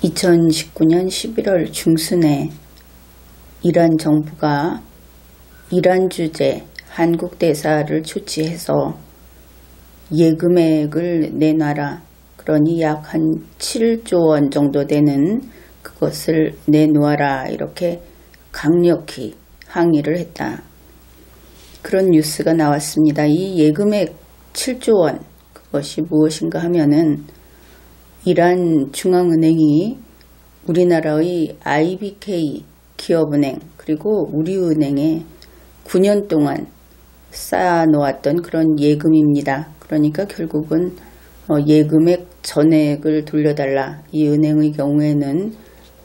2019년 11월 중순에 이란 정부가 이란 주재 한국 대사를 초치해서 예금액을 내놔라. 그러니 약 한 7조 원 정도 되는 그것을 내놓아라. 이렇게 강력히 항의를 했다. 그런 뉴스가 나왔습니다. 이 예금액 7조 원 그것이 무엇인가 하면은 이란 중앙은행이 우리나라의 IBK 기업은행 그리고 우리은행에 9년 동안 쌓아놓았던 그런 예금입니다. 그러니까 결국은 예금액 전액을 돌려달라. 이 은행의 경우에는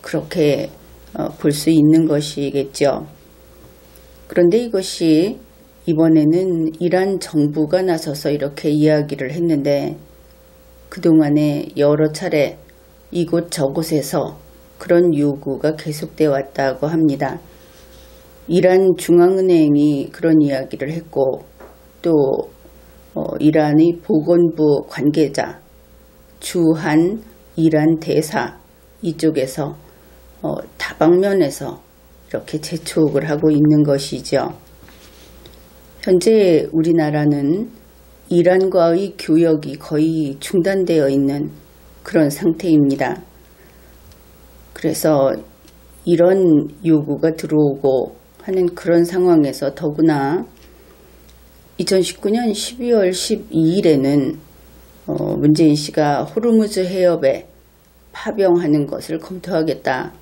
그렇게 볼 수 있는 것이겠죠. 그런데 이것이 이번에는 이란 정부가 나서서 이렇게 이야기를 했는데 그동안에 여러 차례 이곳 저곳에서 그런 요구가 계속되어 왔다고 합니다. 이란 중앙은행이 그런 이야기를 했고 또 이란의 보건부 관계자, 주한 이란 대사 이쪽에서 다방면에서 이렇게 재촉을 하고 있는 것이죠. 현재 우리나라는 이란과의 교역이 거의 중단되어 있는 그런 상태입니다. 그래서 이런 요구가 들어오고 하는 그런 상황에서 더구나 2019년 12월 12일에는 문재인 씨가 호르무즈 해협에 파병하는 것을 검토하겠다.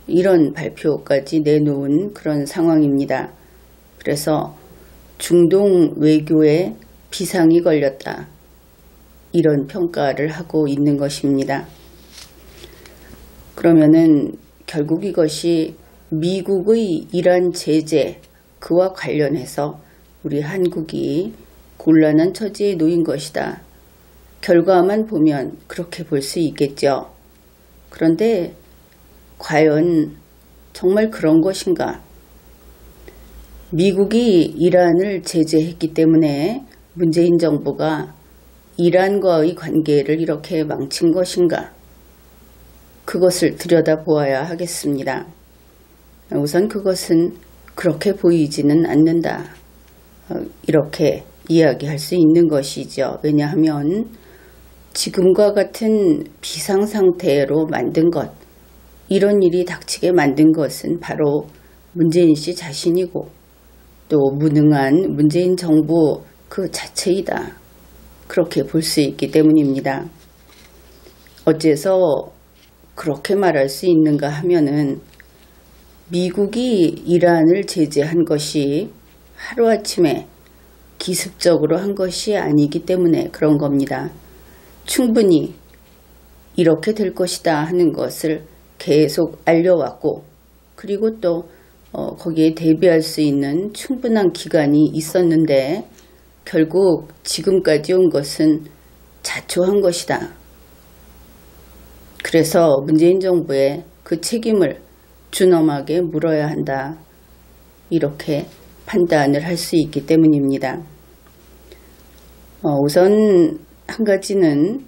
이런 발표까지 내놓은 그런 상황입니다. 그래서 중동 외교에 비상이 걸렸다. 이런 평가를 하고 있는 것입니다. 그러면은 결국 이것이 미국의 이란 제재 그와 관련해서 우리 한국이 곤란한 처지에 놓인 것이다. 결과만 보면 그렇게 볼 수 있겠죠. 그런데 과연 정말 그런 것인가? 미국이 이란을 제재했기 때문에 문재인 정부가 이란과의 관계를 이렇게 망친 것인가? 그것을 들여다보아야 하겠습니다. 우선 그것은 그렇게 보이지는 않는다. 이렇게 이야기할 수 있는 것이죠. 왜냐하면 지금과 같은 비상상태로 만든 것, 이런 일이 닥치게 만든 것은 바로 문재인 씨 자신이고 또 무능한 문재인 정부 그 자체이다. 그렇게 볼 수 있기 때문입니다. 어째서 그렇게 말할 수 있는가 하면은 미국이 이란을 제재한 것이 하루아침에 기습적으로 한 것이 아니기 때문에 그런 겁니다. 충분히 이렇게 될 것이다 하는 것을 계속 알려왔고 그리고 또 거기에 대비할 수 있는 충분한 기간이 있었는데 결국 지금까지 온 것은 자초한 것이다. 그래서 문재인 정부의 그 책임을 준엄하게 물어야 한다. 이렇게 판단을 할 수 있기 때문입니다. 우선 한 가지는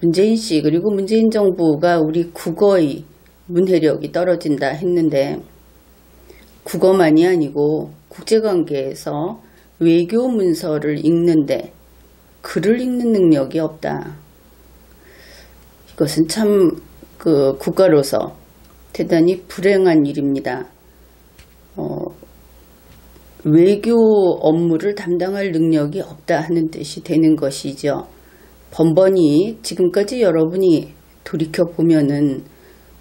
문재인 씨 그리고 문재인 정부가 우리 국어의 문해력이 떨어진다 했는데 국어만이 아니고 국제관계에서 외교 문서를 읽는데 글을 읽는 능력이 없다. 이것은 참 국가로서 대단히 불행한 일입니다. 외교 업무를 담당할 능력이 없다 하는 뜻이 되는 것이죠. 번번이 지금까지 여러분이 돌이켜보면은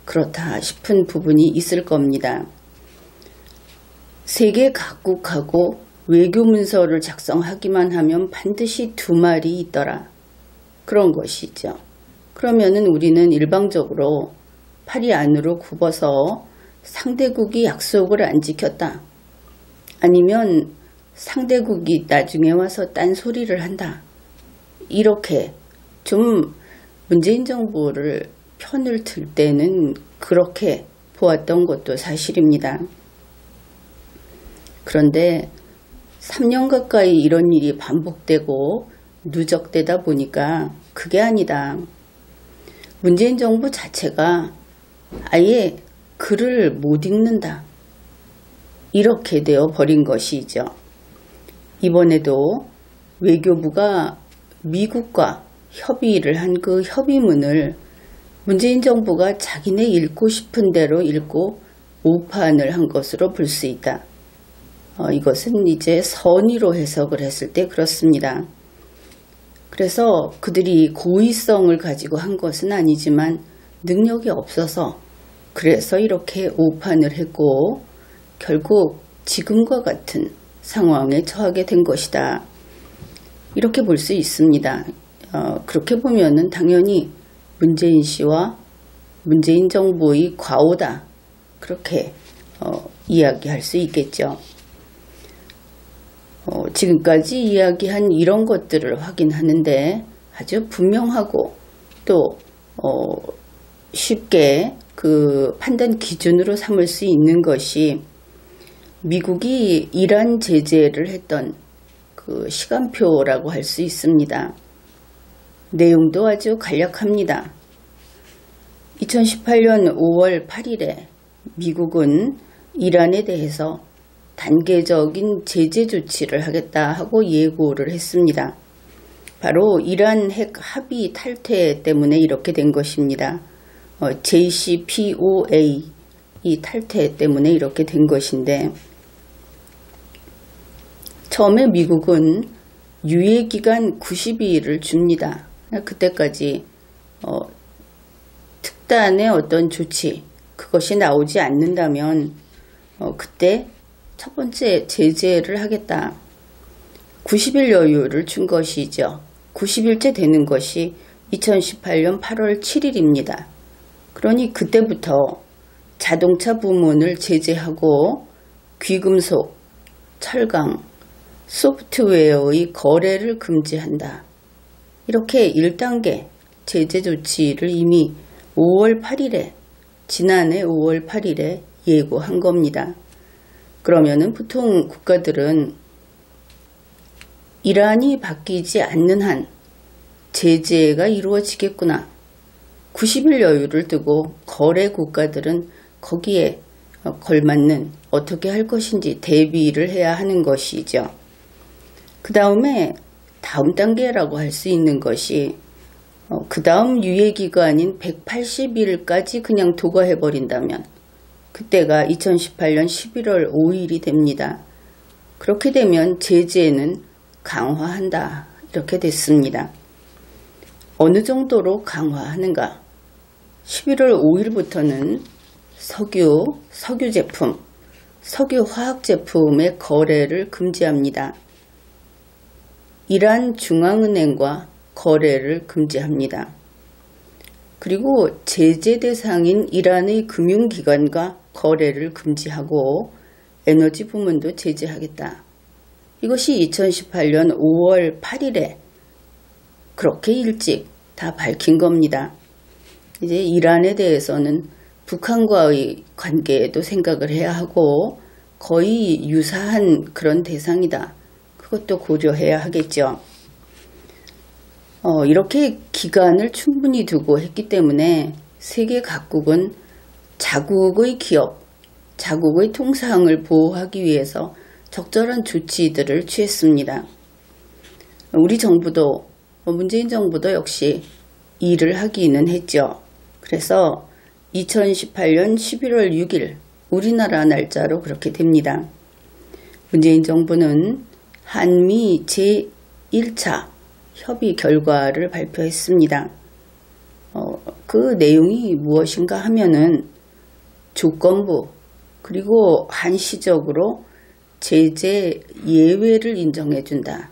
그렇다 싶은 부분이 있을 겁니다. 세계 각국하고 외교 문서를 작성하기만 하면 반드시 두 말이 있더라. 그런 것이죠. 그러면은 우리는 일방적으로 팔이 안으로 굽어서 상대국이 약속을 안 지켰다. 아니면 상대국이 나중에 와서 딴소리를 한다. 이렇게 좀 문재인 정부를 편을 들 때는 그렇게 보았던 것도 사실입니다. 그런데 3년 가까이 이런 일이 반복되고 누적되다 보니까 그게 아니다. 문재인 정부 자체가 아예 글을 못 읽는다. 이렇게 되어 버린 것이죠. 이번에도 외교부가 미국과 협의를 한 그 협의문을 문재인 정부가 자기네 읽고 싶은 대로 읽고 오판을 한 것으로 볼 수 있다. 이것은 이제 선의로 해석을 했을 때 그렇습니다. 그래서 그들이 고의성을 가지고 한 것은 아니지만 능력이 없어서 그래서 이렇게 오판을 했고 결국 지금과 같은 상황에 처하게 된 것이다. 이렇게 볼 수 있습니다. 그렇게 보면은 당연히 문재인 씨와 문재인 정부의 과오다. 그렇게 이야기할 수 있겠죠. 지금까지 이야기한 이런 것들을 확인하는데 아주 분명하고 또 쉽게 그 판단 기준으로 삼을 수 있는 것이 미국이 이란 제재를 했던 그 시간표라고 할 수 있습니다. 내용도 아주 간략합니다. 2018년 5월 8일에 미국은 이란에 대해서 단계적인 제재 조치를 하겠다 하고 예고를 했습니다. 바로 이란 핵 합의 탈퇴 때문에 이렇게 된 것입니다. JCPOA 이 탈퇴 때문에 이렇게 된 것인데 처음에 미국은 유예기간 90일을 줍니다. 그때까지 특단의 어떤 조치 그것이 나오지 않는다면 그때 첫 번째 제재를 하겠다. 90일 여유를 준 것이죠. 90일째 되는 것이 2018년 8월 7일입니다. 그러니 그때부터 자동차 부문을 제재하고 귀금속, 철강, 소프트웨어의 거래를 금지한다. 이렇게 1단계 제재 조치를 이미 5월 8일에 지난해 5월 8일에 예고한 겁니다. 그러면은 보통 국가들은 이란이 바뀌지 않는 한 제재가 이루어지겠구나. 90일 여유를 두고 거래 국가들은 거기에 걸맞는 어떻게 할 것인지 대비를 해야 하는 것이죠. 그 다음에 다음 단계라고 할 수 있는 것이 그 다음 유예기간인 180일까지 그냥 도과해버린다면 그때가 2018년 11월 5일이 됩니다. 그렇게 되면 제재는 강화한다. 이렇게 됐습니다. 어느 정도로 강화하는가? 11월 5일부터는 석유 제품, 석유 화학 제품의 거래를 금지합니다. 이란 중앙은행과 거래를 금지합니다. 그리고 제재 대상인 이란의 금융기관과 거래를 금지하고 에너지 부문도 제재하겠다. 이것이 2018년 5월 8일에 그렇게 일찍 다 밝힌 겁니다. 이제 이란에 대해서는 북한과의 관계에도 생각을 해야 하고 거의 유사한 그런 대상이다. 그것도 고려해야 하겠죠. 이렇게 기간을 충분히 두고 했기 때문에 세계 각국은 자국의 기업, 자국의 통상을 보호하기 위해서 적절한 조치들을 취했습니다. 우리 정부도 문재인 정부도 역시 일을 하기는 했죠. 그래서 2018년 11월 6일 우리나라 날짜로 그렇게 됩니다. 문재인 정부는 한미 제1차 협의 결과를 발표했습니다. 그 내용이 무엇인가 하면은 조건부 그리고 한시적으로 제재 예외를 인정해준다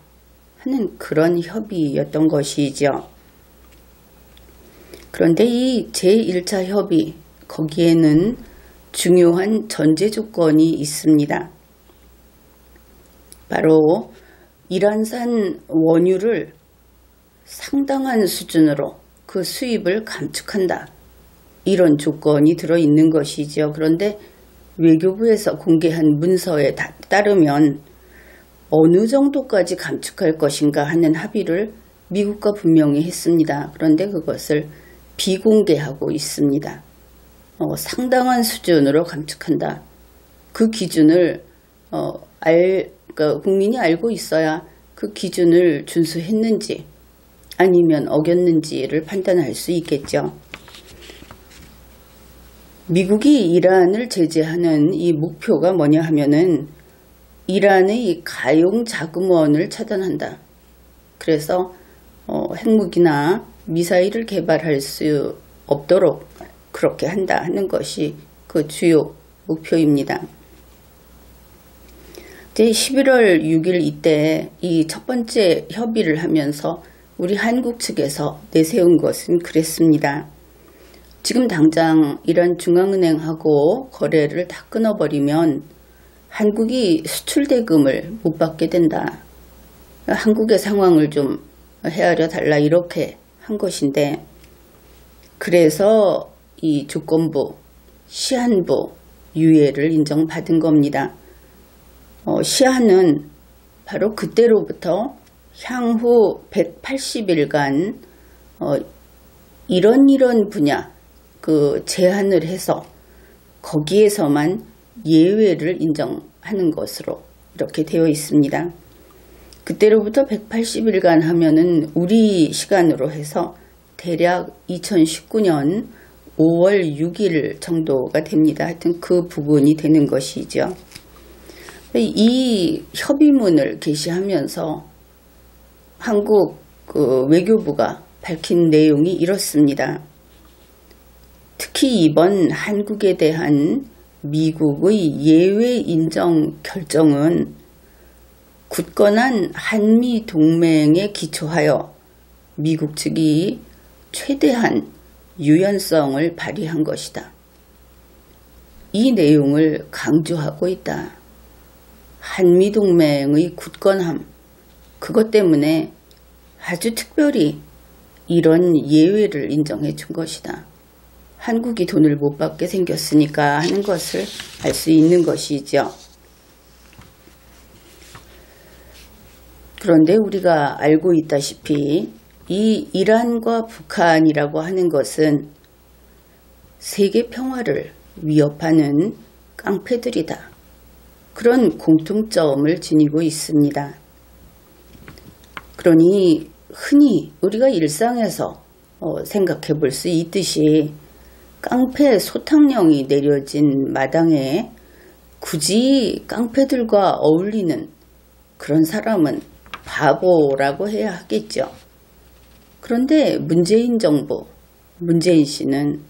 하는 그런 협의였던 것이죠. 그런데 이 제1차 협의 거기에는 중요한 전제 조건이 있습니다. 바로 이란산 원유를 상당한 수준으로 그 수입을 감축한다. 이런 조건이 들어있는 것이죠. 그런데 외교부에서 공개한 문서에 따르면 어느 정도까지 감축할 것인가 하는 합의를 미국과 분명히 했습니다. 그런데 그것을 비공개하고 있습니다. 상당한 수준으로 감축한다. 그 기준을 그러니까 국민이 알고 있어야 그 기준을 준수했는지 아니면 어겼는지를 판단할 수 있겠죠. 미국이 이란을 제재하는 이 목표가 뭐냐 하면은 이란의 가용 자금원을 차단한다. 그래서 핵무기나 미사일을 개발할 수 없도록 그렇게 한다 하는 것이 그 주요 목표입니다. 이제 11월 6일 이때 이 첫 번째 협의를 하면서 우리 한국 측에서 내세운 것은 그랬습니다. 지금 당장 이란 중앙은행하고 거래를 다 끊어버리면 한국이 수출 대금을 못 받게 된다. 한국의 상황을 좀 헤아려 달라 이렇게 한 것인데, 그래서 이 조건부, 시한부 유예를 인정받은 겁니다. 시한은 바로 그때로부터 향후 180일간 이런 분야 그 제한을 해서 거기에서만 예외를 인정하는 것으로 이렇게 되어 있습니다. 그때로부터 180일간 하면은 우리 시간으로 해서 대략 2019년 5월 6일 정도가 됩니다. 하여튼 그 부분이 되는 것이죠. 이 협의문을 게시하면서 한국 외교부가 밝힌 내용이 이렇습니다. 특히 이번 한국에 대한 미국의 예외 인정 결정은 굳건한 한미 동맹에 기초하여 미국 측이 최대한 유연성을 발휘한 것이다. 이 내용을 강조하고 있다. 한미 동맹의 굳건함, 그것 때문에 아주 특별히 이런 예외를 인정해 준 것이다. 한국이 돈을 못 받게 생겼으니까 하는 것을 알 수 있는 것이죠. 그런데 우리가 알고 있다시피 이 이란과 북한이라고 하는 것은 세계 평화를 위협하는 깡패들이다. 그런 공통점을 지니고 있습니다. 그러니 흔히 우리가 일상에서 생각해 볼 수 있듯이 깡패 소탕령이 내려진 마당에 굳이 깡패들과 어울리는 그런 사람은 바보라고 해야 하겠죠. 그런데 문재인 정부, 문재인 씨는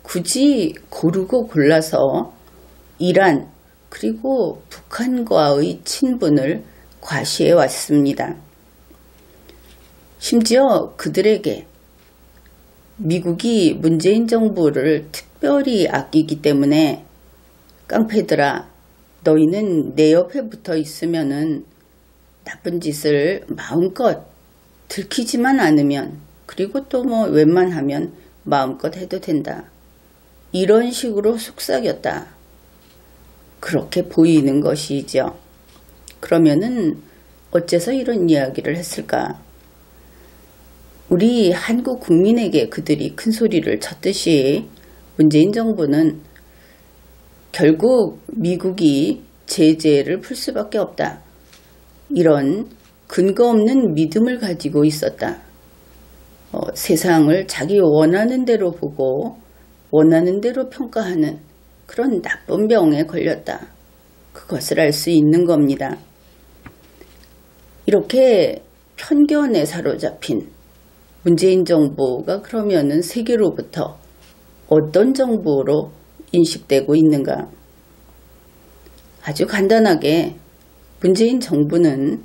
굳이 고르고 골라서 이란 그리고 북한과의 친분을 과시해 왔습니다. 심지어 그들에게 미국이 문재인 정부를 특별히 아끼기 때문에 깡패들아, 너희는 내 옆에 붙어 있으면은 나쁜 짓을 마음껏 들키지만 않으면, 그리고 또 웬만하면 마음껏 해도 된다. 이런 식으로 속삭였다. 그렇게 보이는 것이죠. 그러면은 어째서 이런 이야기를 했을까? 우리 한국 국민에게 그들이 큰 소리를 쳤듯이 문재인 정부는 결국 미국이 제재를 풀 수밖에 없다. 이런 근거 없는 믿음을 가지고 있었다. 세상을 자기 원하는 대로 보고 원하는 대로 평가하는 그런 나쁜 병에 걸렸다. 그것을 알 수 있는 겁니다. 이렇게 편견에 사로잡힌 문재인 정부가 그러면은 세계로부터 어떤 정부로 인식되고 있는가? 아주 간단하게 문재인 정부는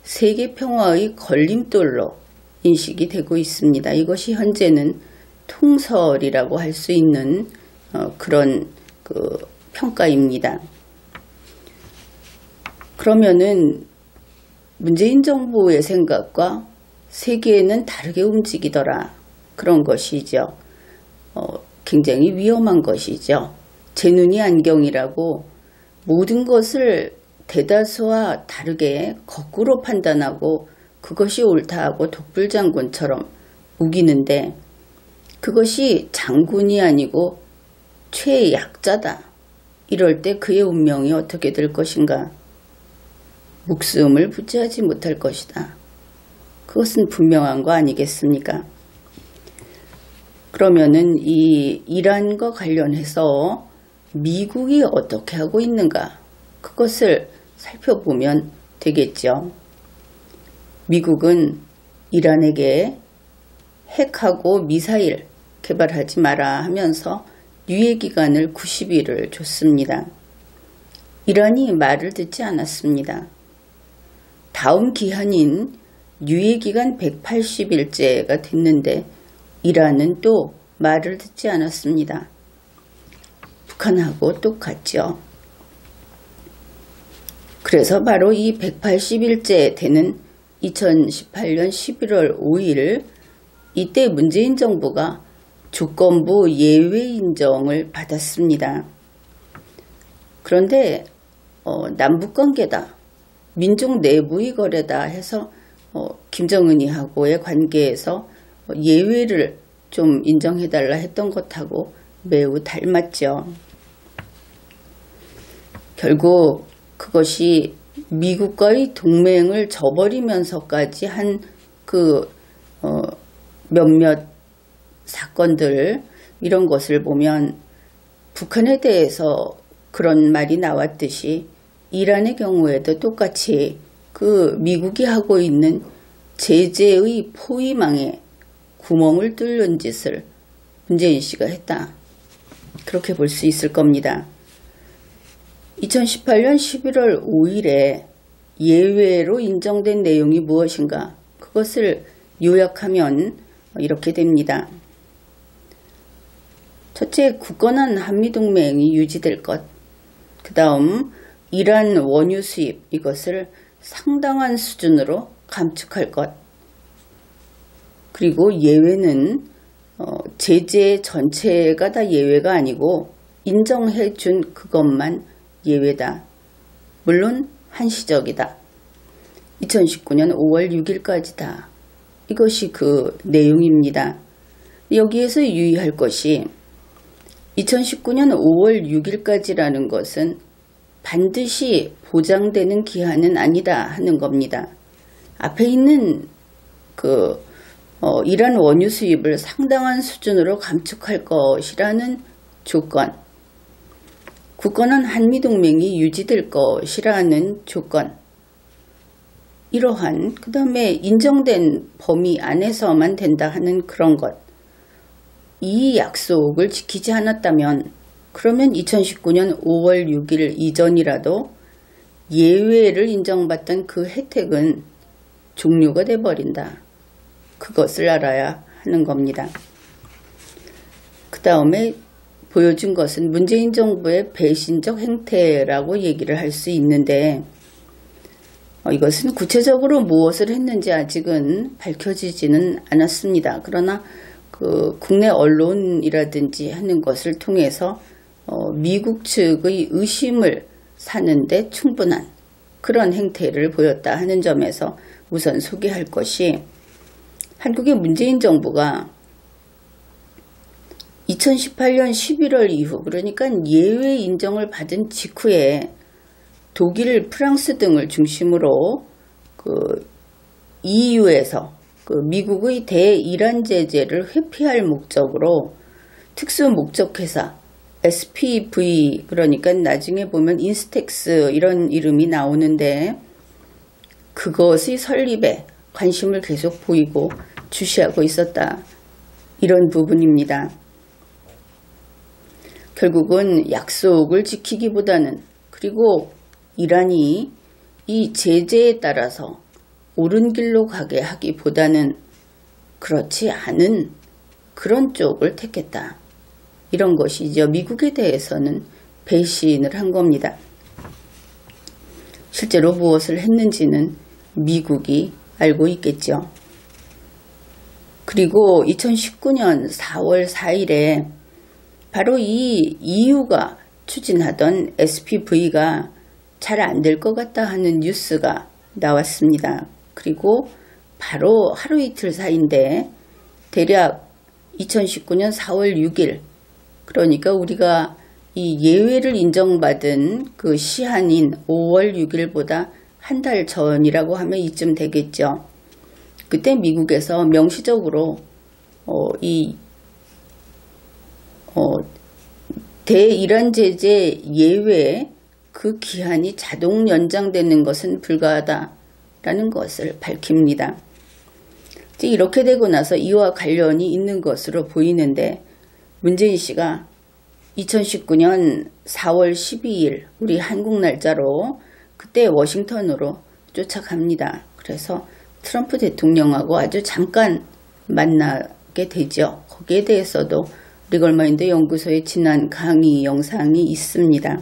세계 평화의 걸림돌로 인식이 되고 있습니다. 이것이 현재는 통설이라고 할 수 있는 그런 평가입니다. 그러면은 문재인 정부의 생각과 세계는 다르게 움직이더라. 그런 것이죠. 굉장히 위험한 것이죠. 제 눈이 안경이라고 모든 것을 대다수와 다르게 거꾸로 판단하고 그것이 옳다 하고 독불장군처럼 우기는데, 그것이 장군이 아니고 최약자다. 이럴 때 그의 운명이 어떻게 될 것인가? 목숨을 부지하지 못할 것이다. 그것은 분명한 거 아니겠습니까? 그러면은 이 이란과 관련해서 미국이 어떻게 하고 있는가? 그것을 살펴보면 되겠죠. 미국은 이란에게 핵하고 미사일 개발하지 마라 하면서 유예기간을 90일을 줬습니다. 이란이 말을 듣지 않았습니다. 다음 기한인 유예기간 180일째가 됐는데 이란은 또 말을 듣지 않았습니다. 북한하고 똑같죠. 그래서 바로 이 180일째 되는 2018년 11월 5일 이때 문재인 정부가 조건부 예외 인정을 받았습니다. 그런데 남북관계다, 민족 내부의 거래다 해서 김정은이하고의 관계에서 예외를 좀 인정해달라 했던 것하고 매우 닮았죠. 결국 그것이 미국과의 동맹을 저버리면서까지 한 몇몇 사건들, 이런 것을 보면 북한에 대해서 그런 말이 나왔듯이 이란의 경우에도 똑같이 그 미국이 하고 있는 제재의 포위망에 구멍을 뚫는 짓을 문재인 씨가 했다. 그렇게 볼 수 있을 겁니다. 2018년 11월 5일에 예외로 인정된 내용이 무엇인가? 그것을 요약하면 이렇게 됩니다. 첫째, 굳건한 한미동맹이 유지될 것. 그 다음, 이란 원유 수입, 이것을 상당한 수준으로 감축할 것. 그리고 예외는 제재 전체가 다 예외가 아니고 인정해 준 그것만 예외다. 물론 한시적이다. 2019년 5월 6일까지다. 이것이 그 내용입니다. 여기에서 유의할 것이 2019년 5월 6일까지라는 것은 반드시 보장되는 기한은 아니다 하는 겁니다. 앞에 있는 이란 원유 수입을 상당한 수준으로 감축할 것이라는 조건, 굳건한 한미동맹이 유지될 것이라는 조건, 이러한 그 다음에 인정된 범위 안에서만 된다 하는 그런 것, 이 약속을 지키지 않았다면 그러면 2019년 5월 6일 이전이라도 예외를 인정받던 그 혜택은 종료가 돼버린다. 그것을 알아야 하는 겁니다. 그 다음에 보여준 것은 문재인 정부의 배신적 행태라고 얘기를 할 수 있는데 이것은 구체적으로 무엇을 했는지 아직은 밝혀지지는 않았습니다. 그러나 국내 언론이라든지 하는 것을 통해서 미국 측의 의심을 사는데 충분한 그런 행태를 보였다 하는 점에서 우선 소개할 것이, 한국의 문재인 정부가 2018년 11월 이후, 그러니까 예외 인정을 받은 직후에 독일, 프랑스 등을 중심으로 EU에서 미국의 대이란 제재를 회피할 목적으로 특수 목적회사 SPV, 그러니까 나중에 보면 인스텍스 이런 이름이 나오는데 그것의 설립에 관심을 계속 보이고 주시하고 있었다. 이런 부분입니다. 결국은 약속을 지키기보다는, 그리고 이란이 이 제재에 따라서 옳은 길로 가게 하기보다는 그렇지 않은 그런 쪽을 택했다. 이런 것이죠. 미국에 대해서는 배신을 한 겁니다. 실제로 무엇을 했는지는 미국이 알고 있겠죠. 그리고 2019년 4월 4일에 바로 이 EU가 추진하던 SPV가 잘 안 될 것 같다 하는 뉴스가 나왔습니다. 그리고 바로 하루 이틀 사이인데 대략 2019년 4월 6일, 그러니까 우리가 이 예외를 인정받은 그 시한인 5월 6일보다 한 달 전이라고 하면 이쯤 되겠죠. 그때 미국에서 명시적으로 대이란 제재 예외 그 기한이 자동 연장되는 것은 불가하다라는 것을 밝힙니다. 이렇게 되고 나서 이와 관련이 있는 것으로 보이는데, 문재인 씨가 2019년 4월 12일 우리 한국 날짜로 그때 워싱턴으로 쫓아갑니다. 그래서 트럼프 대통령하고 아주 잠깐 만나게 되죠. 거기에 대해서도 리걸마인드 연구소의 지난 강의 영상이 있습니다.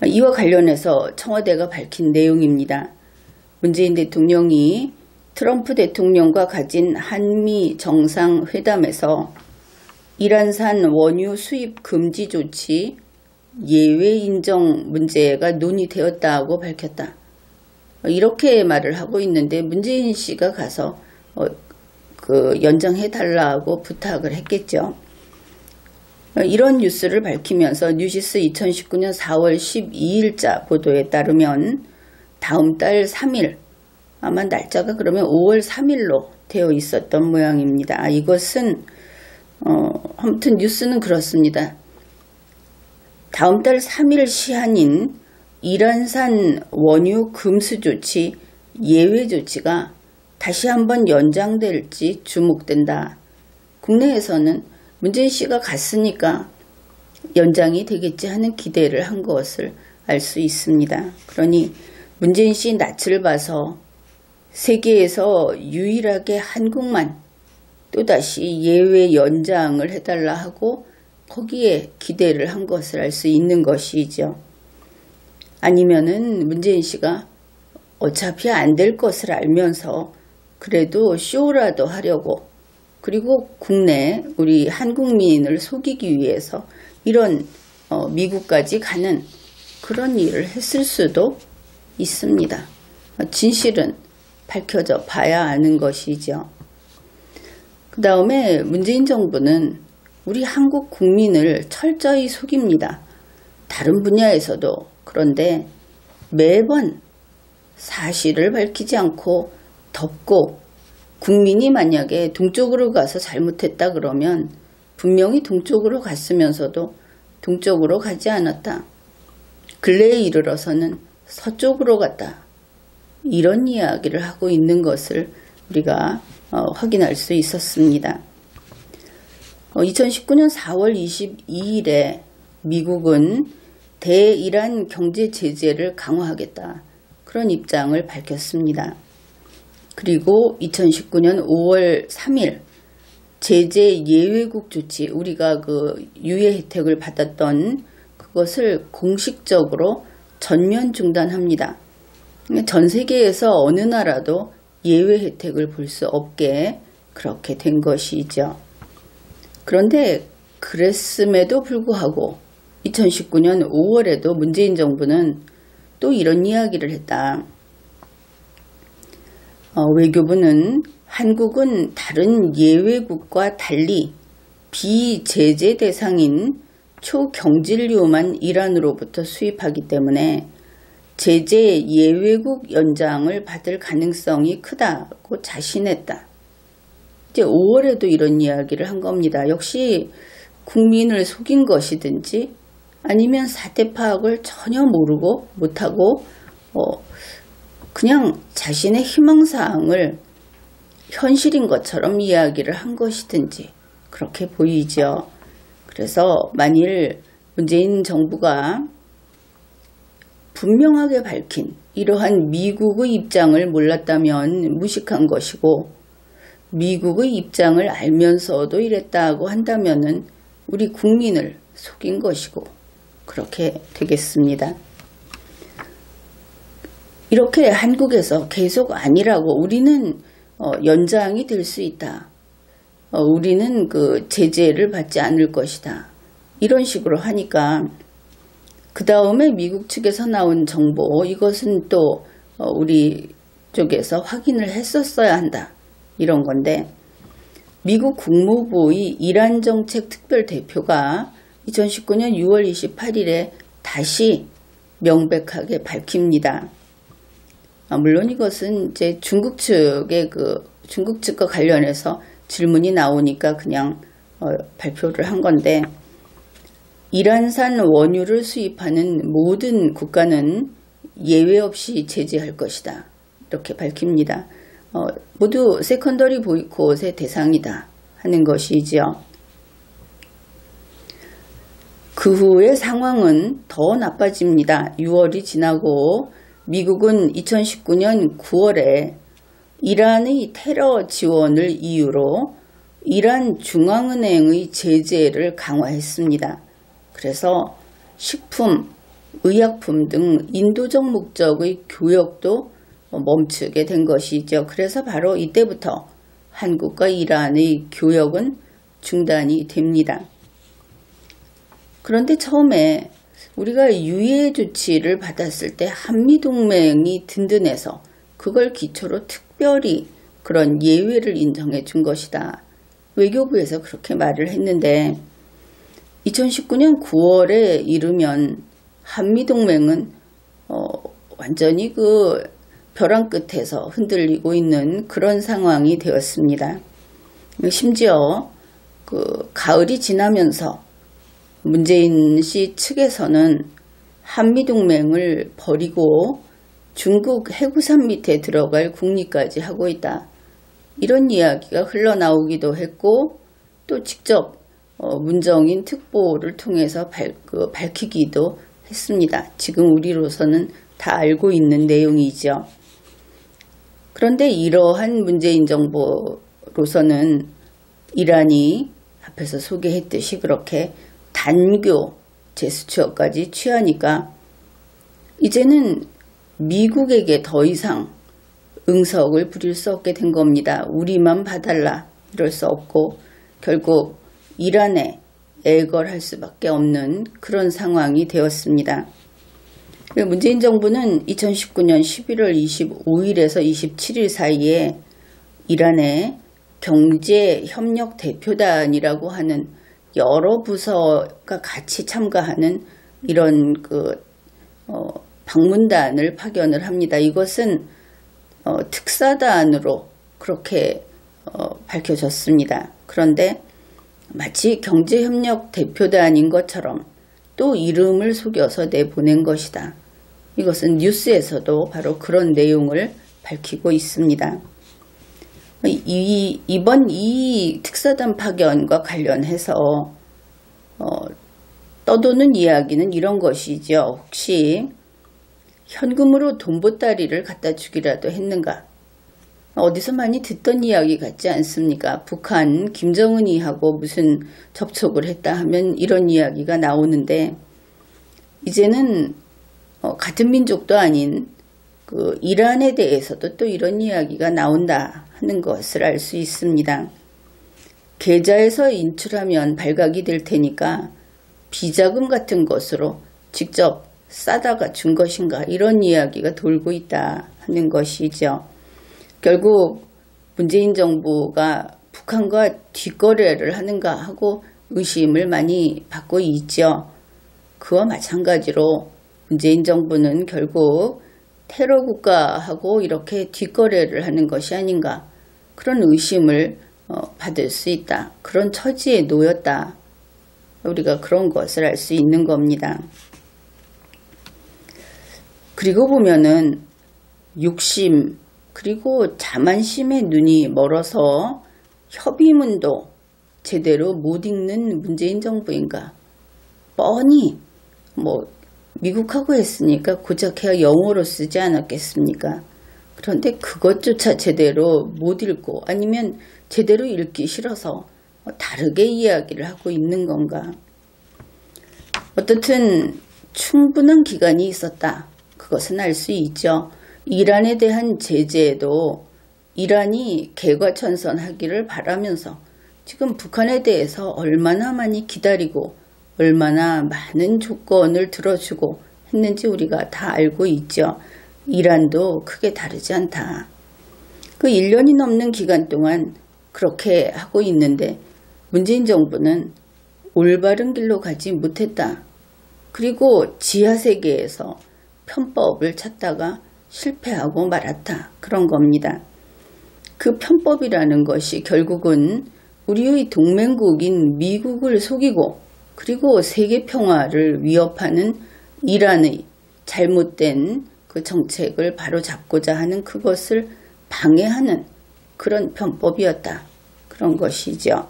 이와 관련해서 청와대가 밝힌 내용입니다. 문재인 대통령이 트럼프 대통령과 가진 한미 정상회담에서 이란산 원유 수입 금지 조치 예외 인정 문제가 논의되었다고 밝혔다. 이렇게 말을 하고 있는데, 문재인 씨가 가서 연장해달라고 부탁을 했겠죠. 이런 뉴스를 밝히면서 뉴시스 2019년 4월 12일자 보도에 따르면 다음 달 3일, 아마 날짜가 그러면 5월 3일로 되어 있었던 모양입니다. 이것은 아무튼 뉴스는 그렇습니다. 다음 달 3일 시한인 이란산 원유 금수 조치 예외 조치가 다시 한번 연장될지 주목된다. 국내에서는 문재인 씨가 갔으니까 연장이 되겠지 하는 기대를 한 것을 알 수 있습니다. 그러니 문재인 씨 낯을 봐서 세계에서 유일하게 한국만 또다시 예외 연장을 해달라 하고 거기에 기대를 한 것을 알 수 있는 것이죠. 아니면은 문재인 씨가 어차피 안 될 것을 알면서 그래도 쇼라도 하려고, 그리고 국내 우리 한국민을 속이기 위해서 이런 미국까지 가는 그런 일을 했을 수도 있습니다. 진실은 밝혀져 봐야 아는 것이죠. 그 다음에 문재인 정부는 우리 한국 국민을 철저히 속입니다. 다른 분야에서도 그런데 매번 사실을 밝히지 않고 덮고, 국민이 만약에 동쪽으로 가서 잘못했다 그러면 분명히 동쪽으로 갔으면서도 동쪽으로 가지 않았다. 근래에 이르러서는 서쪽으로 갔다. 이런 이야기를 하고 있는 것을 우리가 확인할 수 있었습니다. 2019년 4월 22일에 미국은 대이란 경제 제재를 강화하겠다. 그런 입장을 밝혔습니다. 그리고 2019년 5월 3일 제재 예외국 조치, 우리가 그 유예 혜택을 받았던 그것을 공식적으로 전면 중단합니다. 전 세계에서 어느 나라도 예외 혜택을 볼 수 없게 그렇게 된 것이죠. 그런데 그랬음에도 불구하고 2019년 5월에도 문재인 정부는 또 이런 이야기를 했다. 외교부는 한국은 다른 예외국과 달리 비제재 대상인 초경질료만 이란으로부터 수입하기 때문에 제재 예외국 연장을 받을 가능성이 크다고 자신했다. 이제 5월에도 이런 이야기를 한 겁니다. 역시 국민을 속인 것이든지 아니면 사태 파악을 전혀 모르고 못하고 그냥 자신의 희망사항을 현실인 것처럼 이야기를 한 것이든지 그렇게 보이죠. 그래서 만일 문재인 정부가 분명하게 밝힌 이러한 미국의 입장을 몰랐다면 무식한 것이고, 미국의 입장을 알면서도 이랬다고 한다면은 우리 국민을 속인 것이고 그렇게 되겠습니다. 이렇게 한국에서 계속 아니라고, 우리는 연장이 될 수 있다. 우리는 그 제재를 받지 않을 것이다. 이런 식으로 하니까 그 다음에 미국 측에서 나온 정보, 이것은 또 우리 쪽에서 확인을 했었어야 한다. 이런 건데, 미국 국무부의 이란 정책 특별대표가 2019년 6월 28일에 다시 명백하게 밝힙니다. 물론 이것은 이제 중국 측과 관련해서 질문이 나오니까 그냥 발표를 한 건데, 이란산 원유를 수입하는 모든 국가는 예외 없이 제재할 것이다. 이렇게 밝힙니다. 모두 세컨더리 보이콧의 대상이다 하는 것이지요. 그 후에 상황은 더 나빠집니다. 6월이 지나고 미국은 2019년 9월에 이란의 테러 지원을 이유로 이란 중앙은행의 제재를 강화했습니다. 그래서 식품, 의약품 등 인도적 목적의 교역도 멈추게 된 것이죠. 그래서 바로 이때부터 한국과 이란의 교역은 중단이 됩니다. 그런데 처음에 우리가 유예 조치를 받았을 때 한미동맹이 든든해서 그걸 기초로 특별히 그런 예외를 인정해 준 것이다. 외교부에서 그렇게 말을 했는데 2019년 9월에 이르면 한미동맹은 완전히 그 벼랑 끝에서 흔들리고 있는 그런 상황이 되었습니다. 심지어 그 가을이 지나면서 문재인 씨 측에서는 한미동맹을 버리고 중국 해구산 밑에 들어갈 국리까지 하고 있다. 이런 이야기가 흘러나오기도 했고 또 직접 문정인 특보를 통해서 밝히기도 했습니다. 지금 우리로서는 다 알고 있는 내용이죠. 그런데 이러한 문재인 정부로서는 이란이 앞에서 소개했듯이 그렇게 단교 제스처까지 취하니까 이제는 미국에게 더 이상 응석을 부릴 수 없게 된 겁니다. 우리만 봐달라 이럴 수 없고 결국 이란에 애걸할 수밖에 없는 그런 상황이 되었습니다. 문재인 정부는 2019년 11월 25일에서 27일 사이에 이란의 경제협력대표단이라고 하는 여러 부서가 같이 참가하는 이런 방문단을 파견을 합니다. 이것은 특사단으로 그렇게 밝혀졌습니다. 그런데 마치 경제협력대표단인 것처럼 또 이름을 속여서 내보낸 것이다. 이것은 뉴스에서도 바로 그런 내용을 밝히고 있습니다. 이번 이 특사단 파견과 관련해서 떠도는 이야기는 이런 것이죠. 혹시 현금으로 돈 보따리를 갖다 주기라도 했는가? 어디서 많이 듣던 이야기 같지 않습니까? 북한 김정은이하고 무슨 접촉을 했다 하면 이런 이야기가 나오는데 이제는 같은 민족도 아닌 그 이란에 대해서도 또 이런 이야기가 나온다 하는 것을 알 수 있습니다. 계좌에서 인출하면 발각이 될 테니까 비자금 같은 것으로 직접 싸다가 준 것인가 이런 이야기가 돌고 있다 하는 것이죠. 결국 문재인 정부가 북한과 뒷거래를 하는가 하고 의심을 많이 받고 있죠. 그와 마찬가지로 문재인 정부는 결국 테러 국가하고 이렇게 뒷거래를 하는 것이 아닌가 그런 의심을 받을 수 있다. 그런 처지에 놓였다. 우리가 그런 것을 알 수 있는 겁니다. 그리고 보면은 욕심 그리고 자만심의 눈이 멀어서 협의문도 제대로 못 읽는 문재인 정부인가. 뻔히 미국하고 했으니까 고작해야 영어로 쓰지 않았겠습니까? 그런데 그것조차 제대로 못 읽고 아니면 제대로 읽기 싫어서 다르게 이야기를 하고 있는 건가. 어떻든 충분한 기간이 있었다. 그것은 알 수 있죠. 이란에 대한 제재도 이란이 개과천선하기를 바라면서 지금 북한에 대해서 얼마나 많이 기다리고 얼마나 많은 조건을 들어주고 했는지 우리가 다 알고 있죠. 이란도 크게 다르지 않다. 그 1년이 넘는 기간 동안 그렇게 하고 있는데 문재인 정부는 올바른 길로 가지 못했다. 그리고 지하세계에서 편법을 찾다가 실패하고 말았다. 그런 겁니다. 그 편법이라는 것이 결국은 우리의 동맹국인 미국을 속이고 그리고 세계 평화를 위협하는 이란의 잘못된 그 정책을 바로잡고자 하는 그것을 방해하는 그런 편법이었다. 그런 것이죠.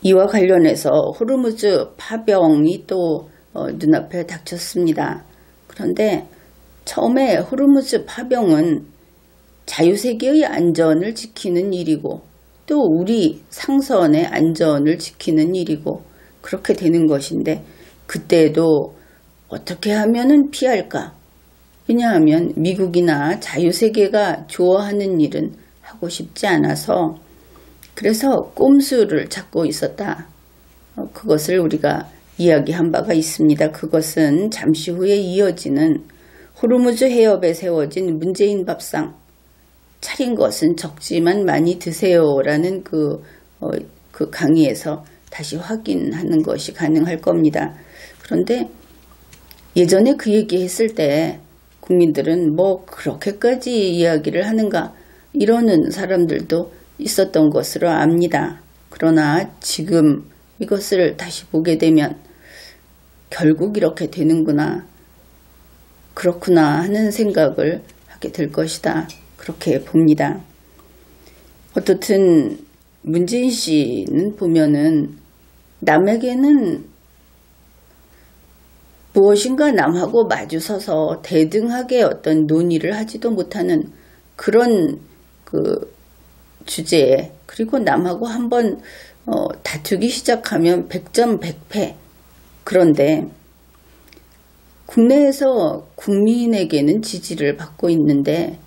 이와 관련해서 호르무즈 파병이 또 눈앞에 닥쳤습니다. 그런데 처음에 호르무즈 파병은 자유세계의 안전을 지키는 일이고 또 우리 상선의 안전을 지키는 일이고 그렇게 되는 것인데 그때도 어떻게 하면은 피할까? 왜냐하면 미국이나 자유세계가 좋아하는 일은 하고 싶지 않아서 그래서 꼼수를 찾고 있었다. 그것을 우리가 이야기한 바가 있습니다. 그것은 잠시 후에 이어지는 호르무즈 해협에 세워진 문재인 밥상 차린 것은 적지만 많이 드세요라는 그 강의에서 다시 확인하는 것이 가능할 겁니다. 그런데 예전에 그 얘기했을 때 국민들은 뭐 그렇게까지 이야기를 하는가 이러는 사람들도 있었던 것으로 압니다. 그러나 지금 이것을 다시 보게 되면 결국 이렇게 되는구나, 그렇구나 하는 생각을 하게 될 것이다. 그렇게 봅니다. 어떻든 문재인 씨는 보면은 남에게는 무엇인가 남하고 마주서서 대등하게 어떤 논의를 하지도 못하는 그런 그 주제에, 그리고 남하고 한번 다투기 시작하면 100점 100패. 그런데 국내에서 국민에게는 지지를 받고 있는데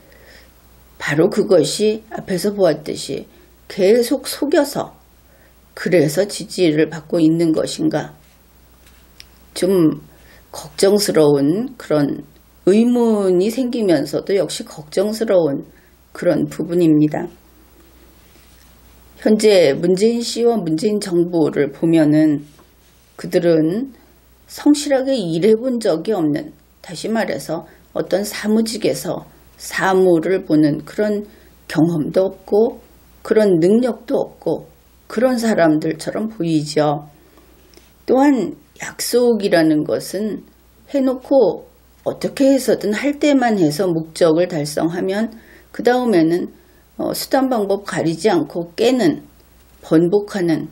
바로 그것이 앞에서 보았듯이 계속 속여서 그래서 지지를 받고 있는 것인가? 좀 걱정스러운 그런 의문이 생기면서도 역시 걱정스러운 그런 부분입니다. 현재 문재인 씨와 문재인 정부를 보면은 그들은 성실하게 일해본 적이 없는, 다시 말해서 어떤 사무직에서 사무를 보는 그런 경험도 없고 그런 능력도 없고 그런 사람들처럼 보이죠. 또한 약속이라는 것은 해놓고 어떻게 해서든 할 때만 해서 목적을 달성하면 그 다음에는 수단 방법 가리지 않고 깨는, 번복하는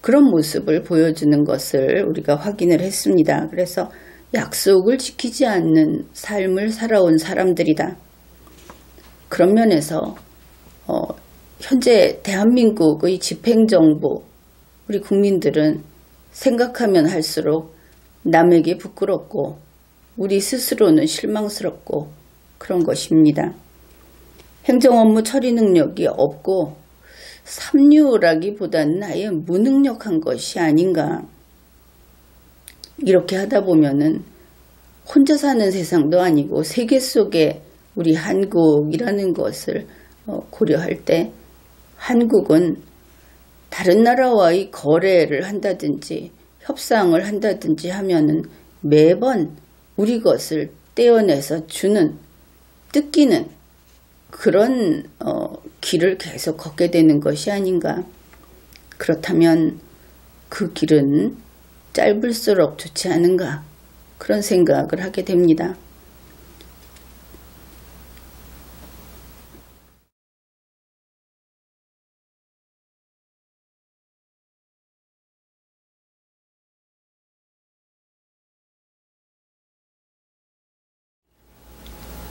그런 모습을 보여주는 것을 우리가 확인을 했습니다. 그래서 약속을 지키지 않는 삶을 살아온 사람들이다. 그런 면에서 현재 대한민국의 집행정부, 우리 국민들은 생각하면 할수록 남에게 부끄럽고 우리 스스로는 실망스럽고 그런 것입니다. 행정업무 처리 능력이 없고 삼류라기보다는 아예 무능력한 것이 아닌가. 이렇게 하다 보면은 혼자 사는 세상도 아니고 세계 속에 우리 한국이라는 것을 고려할 때 한국은 다른 나라와의 거래를 한다든지 협상을 한다든지 하면은 매번 우리 것을 떼어내서 주는, 뜯기는 그런 길을 계속 걷게 되는 것이 아닌가. 그렇다면 그 길은 짧을수록 좋지 않은가, 그런 생각을 하게 됩니다.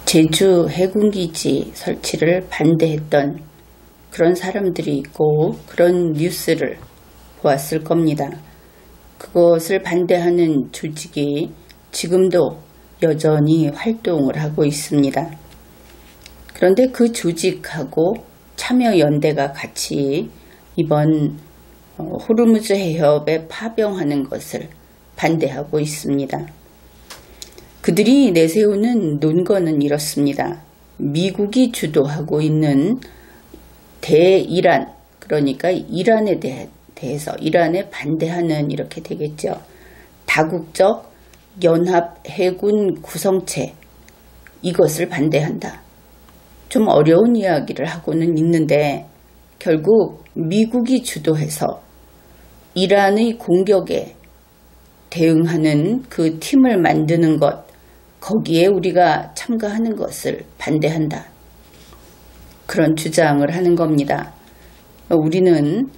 제주 해군기지 설치를 반대했던 그런 사람들이 있고 그런 뉴스를 보았을 겁니다. 그것을 반대하는 조직이 지금도 여전히 활동을 하고 있습니다. 그런데 그 조직하고 참여연대가 같이 이번 호르무즈 해협에 파병하는 것을 반대하고 있습니다. 그들이 내세우는 논거는 이렇습니다. 미국이 주도하고 있는 대이란, 그러니까 이란에 대해서 이란에 반대하는 이렇게 되겠죠. 다국적 연합 해군 구성체, 이것을 반대한다. 좀 어려운 이야기를 하고는 있는데 결국 미국이 주도해서 이란의 공격에 대응하는 그 팀을 만드는 것, 거기에 우리가 참가하는 것을 반대한다. 그런 주장을 하는 겁니다. 우리는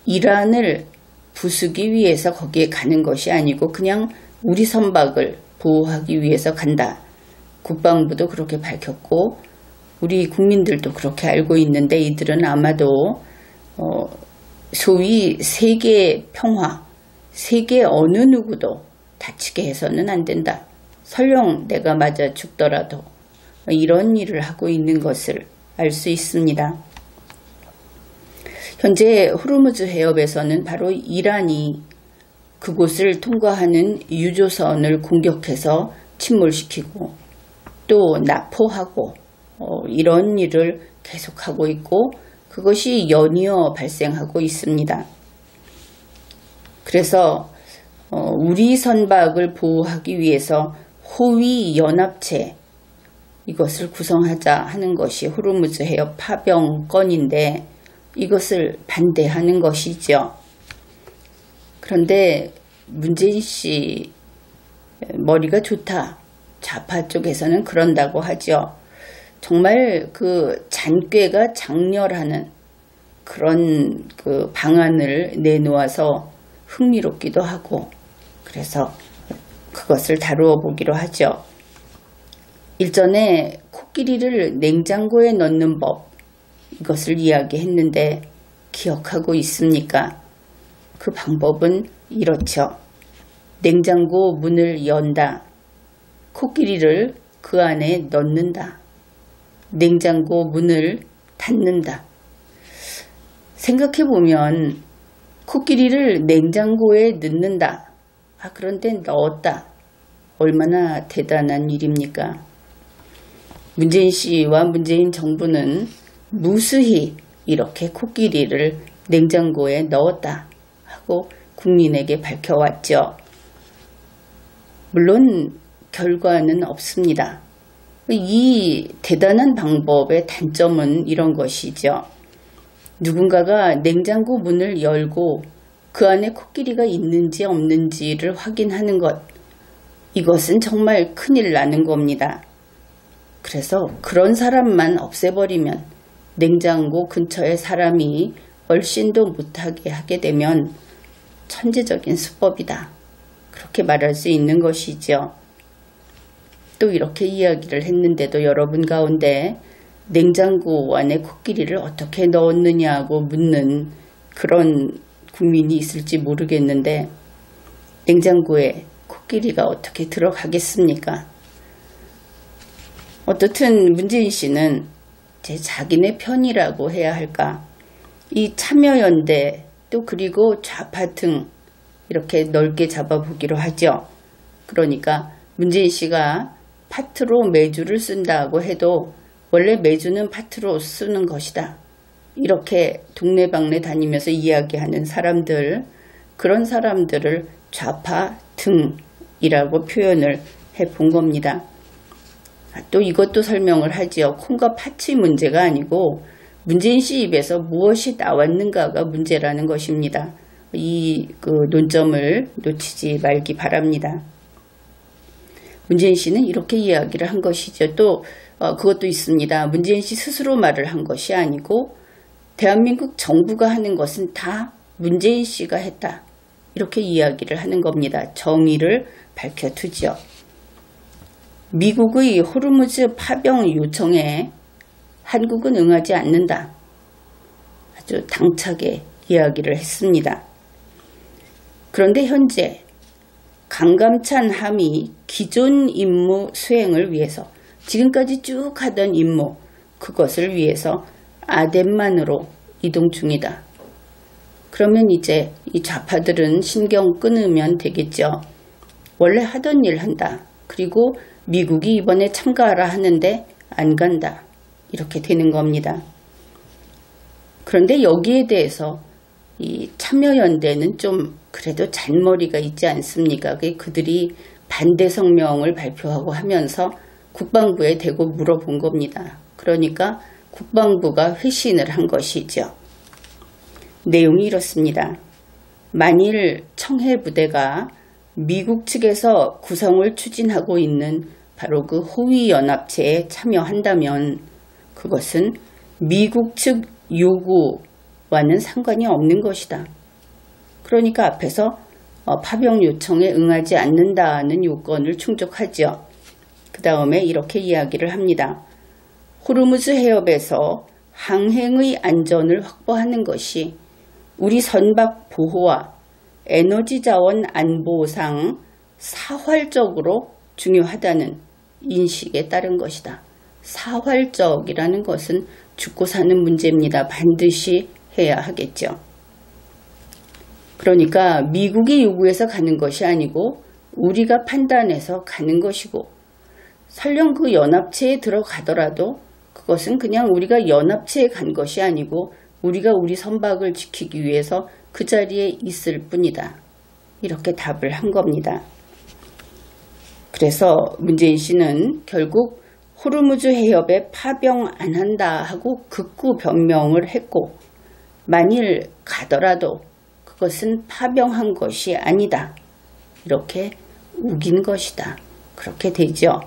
이란을 부수기 위해서 거기에 가는 것이 아니고 그냥 우리 선박을 보호하기 위해서 간다. 국방부도 그렇게 밝혔고 우리 국민들도 그렇게 알고 있는데 이들은 아마도 소위 세계 평화, 세계 어느 누구도 다치게 해서는 안 된다. 설령 내가 맞아 죽더라도 이런 일을 하고 있는 것을 알 수 있습니다. 현재 호르무즈 해협에서는 바로 이란이 그곳을 통과하는 유조선을 공격해서 침몰시키고 또 납포하고 이런 일을 계속하고 있고 그것이 연이어 발생하고 있습니다. 그래서 우리 선박을 보호하기 위해서 호위 연합체 이것을 구성하자 하는 것이 호르무즈 해협 파병 건인데 이것을 반대하는 것이죠. 그런데 문재인 씨 머리가 좋다. 좌파 쪽에서는 그런다고 하죠. 정말 그 잔꾀가 장렬하는 그런 그 방안을 내놓아서 흥미롭기도 하고 그래서 그것을 다루어 보기로 하죠. 일전에 코끼리를 냉장고에 넣는 법 이것을 이야기했는데 기억하고 있습니까? 그 방법은 이렇죠. 냉장고 문을 연다. 코끼리를 그 안에 넣는다. 냉장고 문을 닫는다. 생각해보면 코끼리를 냉장고에 넣는다. 그런데 넣었다. 얼마나 대단한 일입니까? 문재인 씨와 문재인 정부는 무수히 이렇게 코끼리를 냉장고에 넣었다 하고 국민에게 밝혀왔죠. 물론 결과는 없습니다. 이 대단한 방법의 단점은 이런 것이죠. 누군가가 냉장고 문을 열고 그 안에 코끼리가 있는지 없는지를 확인하는 것, 이것은 정말 큰일 나는 겁니다. 그래서 그런 사람만 없애버리면 냉장고 근처에 사람이 얼씬도 못하게 하게 되면 천재적인 수법이다. 그렇게 말할 수 있는 것이죠. 또 이렇게 이야기를 했는데도 여러분 가운데 냉장고 안에 코끼리를 어떻게 넣었느냐고 묻는 그런 국민이 있을지 모르겠는데 냉장고에 코끼리가 어떻게 들어가겠습니까? 어떻든 문재인 씨는 자기네 편이라고 해야 할까? 이 참여연대 또 그리고 좌파 등 이렇게 넓게 잡아보기로 하죠. 그러니까 문재인 씨가 파트로 매주를 쓴다고 해도 원래 매주는 파트로 쓰는 것이다. 이렇게 동네방네 다니면서 이야기하는 사람들, 그런 사람들을 좌파 등이라고 표현을 해본 겁니다. 또 이것도 설명을 하지요. 콩과 팥이 문제가 아니고 문재인 씨 입에서 무엇이 나왔는가가 문제라는 것입니다. 이 논점을 놓치지 말기 바랍니다. 문재인 씨는 이렇게 이야기를 한 것이죠. 또 그것도 있습니다. 문재인 씨 스스로 말을 한 것이 아니고 대한민국 정부가 하는 것은 다 문재인 씨가 했다. 이렇게 이야기를 하는 겁니다. 정의를 밝혀두죠. 미국의 호르무즈 파병 요청에 한국은 응하지 않는다. 아주 당차게 이야기를 했습니다. 그런데 현재 강감찬 함이 기존 임무 수행을 위해서 지금까지 쭉 하던 임무 그것을 위해서 아덴만으로 이동 중이다. 그러면 이제 이 좌파들은 신경 끊으면 되겠죠. 원래 하던 일 한다. 그리고 미국이 이번에 참가하라 하는데 안 간다. 이렇게 되는 겁니다. 그런데 여기에 대해서 이 참여연대는 좀 그래도 잔머리가 있지 않습니까? 그들이 반대 성명을 발표하고 하면서 국방부에 대고 물어본 겁니다. 그러니까 국방부가 회신을 한 것이죠. 내용이 이렇습니다. 만일 청해부대가 미국 측에서 구성을 추진하고 있는 바로 그 호위연합체에 참여한다면 그것은 미국 측 요구와는 상관이 없는 것이다. 그러니까 앞에서 파병 요청에 응하지 않는다는 요건을 충족하죠. 그 다음에 이렇게 이야기를 합니다. 호르무즈 해협에서 항행의 안전을 확보하는 것이 우리 선박 보호와 에너지 자원 안보상 사활적으로 중요하다는 인식에 따른 것이다. 사활적이라는 것은 죽고 사는 문제입니다. 반드시 해야 하겠죠. 그러니까 미국이 요구해서 가는 것이 아니고 우리가 판단해서 가는 것이고 설령 그 연합체에 들어가더라도 그것은 그냥 우리가 연합체에 간 것이 아니고 우리가 우리 선박을 지키기 위해서 그 자리에 있을 뿐이다. 이렇게 답을 한 겁니다. 그래서 문재인 씨는 결국 호르무즈 해협에 파병 안 한다 하고 극구 변명을 했고 만일 가더라도 그것은 파병한 것이 아니다. 이렇게 우긴 것이다. 그렇게 되죠.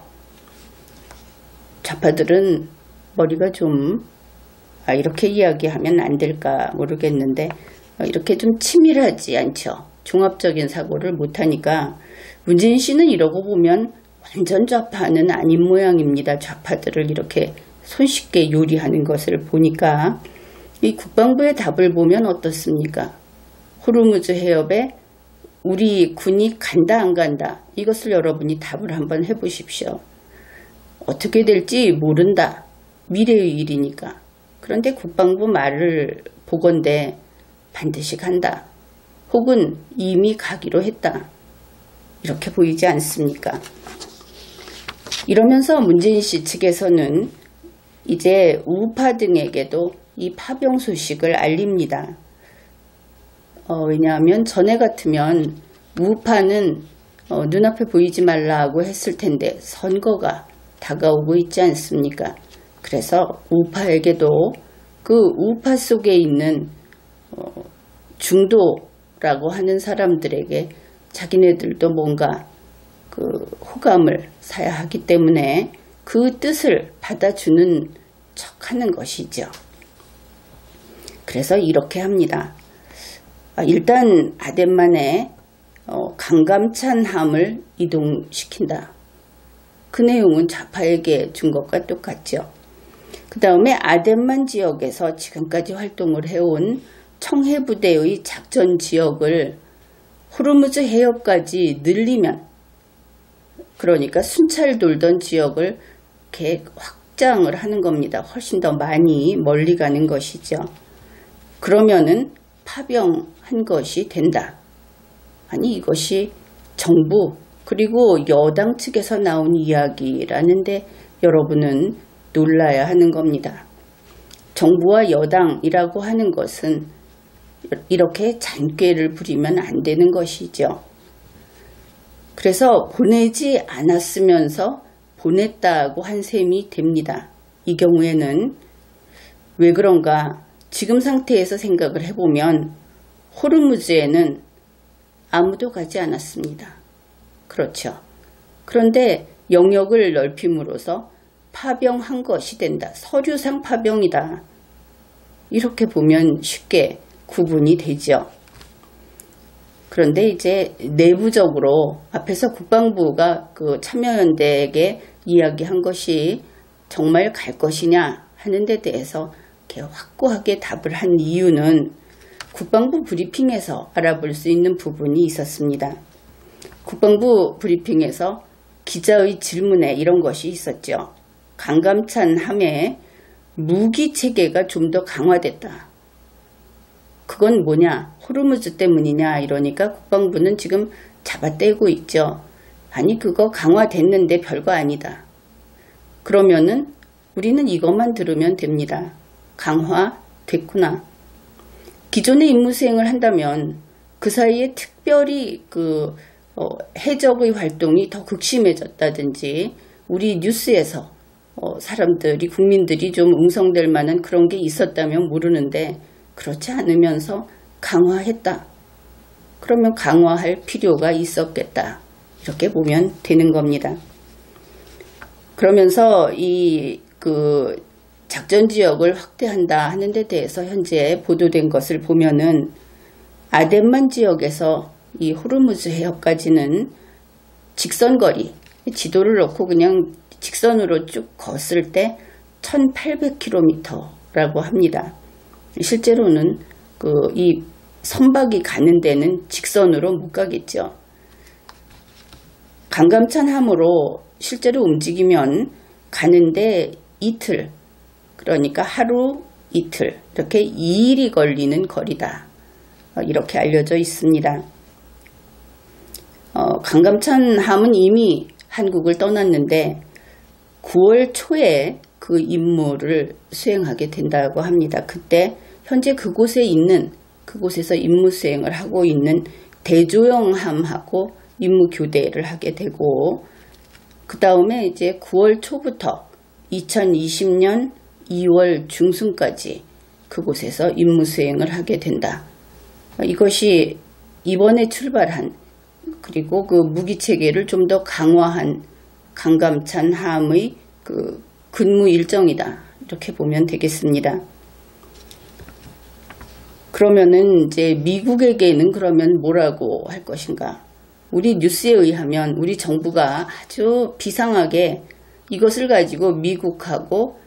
좌파들은 머리가 좀 이렇게 이야기하면 안 될까 모르겠는데 이렇게 좀 치밀하지 않죠. 종합적인 사고를 못하니까 문재인 씨는 이러고 보면 완전 좌파는 아닌 모양입니다. 좌파들을 이렇게 손쉽게 요리하는 것을 보니까 이 국방부의 답을 보면 어떻습니까? 호르무즈 해협에 우리 군이 간다 안 간다 이것을 여러분이 답을 한번 해보십시오. 어떻게 될지 모른다. 미래의 일이니까. 그런데 국방부 말을 보건대 반드시 간다. 혹은 이미 가기로 했다. 이렇게 보이지 않습니까? 이러면서 문재인 씨 측에서는 이제 우파 등에게도 이 파병 소식을 알립니다. 왜냐하면 전에 같으면 우파는 눈앞에 보이지 말라고 했을 텐데 선거가 다가오고 있지 않습니까? 그래서 우파에게도 그 우파 속에 있는 중도라고 하는 사람들에게 자기네들도 뭔가 그 호감을 사야 하기 때문에 그 뜻을 받아주는 척하는 것이죠. 그래서 이렇게 합니다. 일단 아덴만에 강감찬함을 이동시킨다. 그 내용은 좌파에게 준 것과 똑같죠. 그 다음에 아덴만 지역에서 지금까지 활동을 해온 청해부대의 작전 지역을 호르무즈 해협까지 늘리면 그러니까 순찰 돌던 지역을 이렇게 확장을 하는 겁니다. 훨씬 더 많이 멀리 가는 것이죠. 그러면은 파병한 것이 된다. 아니 이것이 정부 그리고 여당 측에서 나온 이야기라는데 여러분은 놀라야 하는 겁니다. 정부와 여당이라고 하는 것은 이렇게 잔꾀를 부리면 안 되는 것이죠. 그래서 보내지 않았으면서 보냈다고 한 셈이 됩니다. 이 경우에는 왜 그런가? 지금 상태에서 생각을 해보면 호르무즈에는 아무도 가지 않았습니다. 그렇죠. 그런데 영역을 넓힘으로써 파병한 것이 된다. 서류상 파병이다. 이렇게 보면 쉽게 구분이 되죠. 그런데 이제 내부적으로 앞에서 국방부가 그 참여연대에게 이야기한 것이 정말 갈 것이냐 하는 데 대해서 이렇게 확고하게 답을 한 이유는 국방부 브리핑에서 알아볼 수 있는 부분이 있었습니다. 국방부 브리핑에서 기자의 질문에 이런 것이 있었죠. 강감찬 함에 무기 체계가 좀 더 강화됐다. 그건 뭐냐? 호르무즈 때문이냐? 이러니까 국방부는 지금 잡아떼고 있죠. 아니 그거 강화됐는데 별거 아니다. 그러면은 우리는 이것만 들으면 됩니다. 강화 됐구나. 기존에 임무 수행을 한다면 그 사이에 특별히 해적의 활동이 더 극심해졌다든지 우리 뉴스에서 사람들이 국민들이 좀 응성될 만한 그런 게 있었다면 모르는데 그렇지 않으면서 강화했다. 그러면 강화할 필요가 있었겠다. 이렇게 보면 되는 겁니다. 그러면서 작전 지역을 확대한다 하는 데 대해서 현재 보도된 것을 보면은 아덴만 지역에서 이 호르무즈 해협까지는 직선거리, 지도를 놓고 그냥 직선으로 쭉 걷을 때 1800km라고 합니다. 실제로는 이 선박이 가는 데는 직선으로 못 가겠죠. 강감찬 함으로 실제로 움직이면 가는데 이틀, 그러니까 하루 이틀, 이렇게 2일이 걸리는 거리다. 이렇게 알려져 있습니다. 강감찬 함은 이미 한국을 떠났는데 9월 초에 그 임무를 수행하게 된다고 합니다. 그때 현재 그곳에서 임무 수행을 하고 있는 대조영함하고 임무 교대를 하게 되고, 그 다음에 이제 9월 초부터 2020년 2월 중순까지 그곳에서 임무 수행을 하게 된다. 이것이 이번에 출발한, 그리고 그 무기 체계를 좀 더 강화한 강감찬 함의 근무 일정이다. 이렇게 보면 되겠습니다. 그러면은 이제 미국에게는 그러면 뭐라고 할 것인가? 우리 뉴스에 의하면 우리 정부가 아주 비상하게 이것을 가지고 미국하고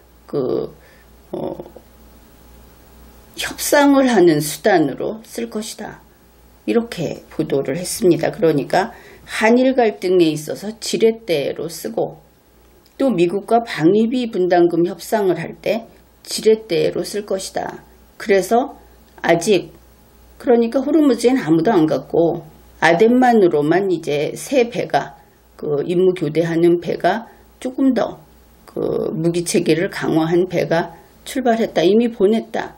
협상을 하는 수단으로 쓸 것이다. 이렇게 보도를 했습니다. 그러니까 한일 갈등에 있어서 지렛대로 쓰고, 또 미국과 방위비 분담금 협상을 할 때 지렛대로 쓸 것이다. 그래서 아직, 그러니까 호르무즈엔 아무도 안 갔고 아덴만으로만 이제 새 배가, 임무 교대하는 배가 조금 더 무기 체계를 강화한 배가 출발했다. 이미 보냈다.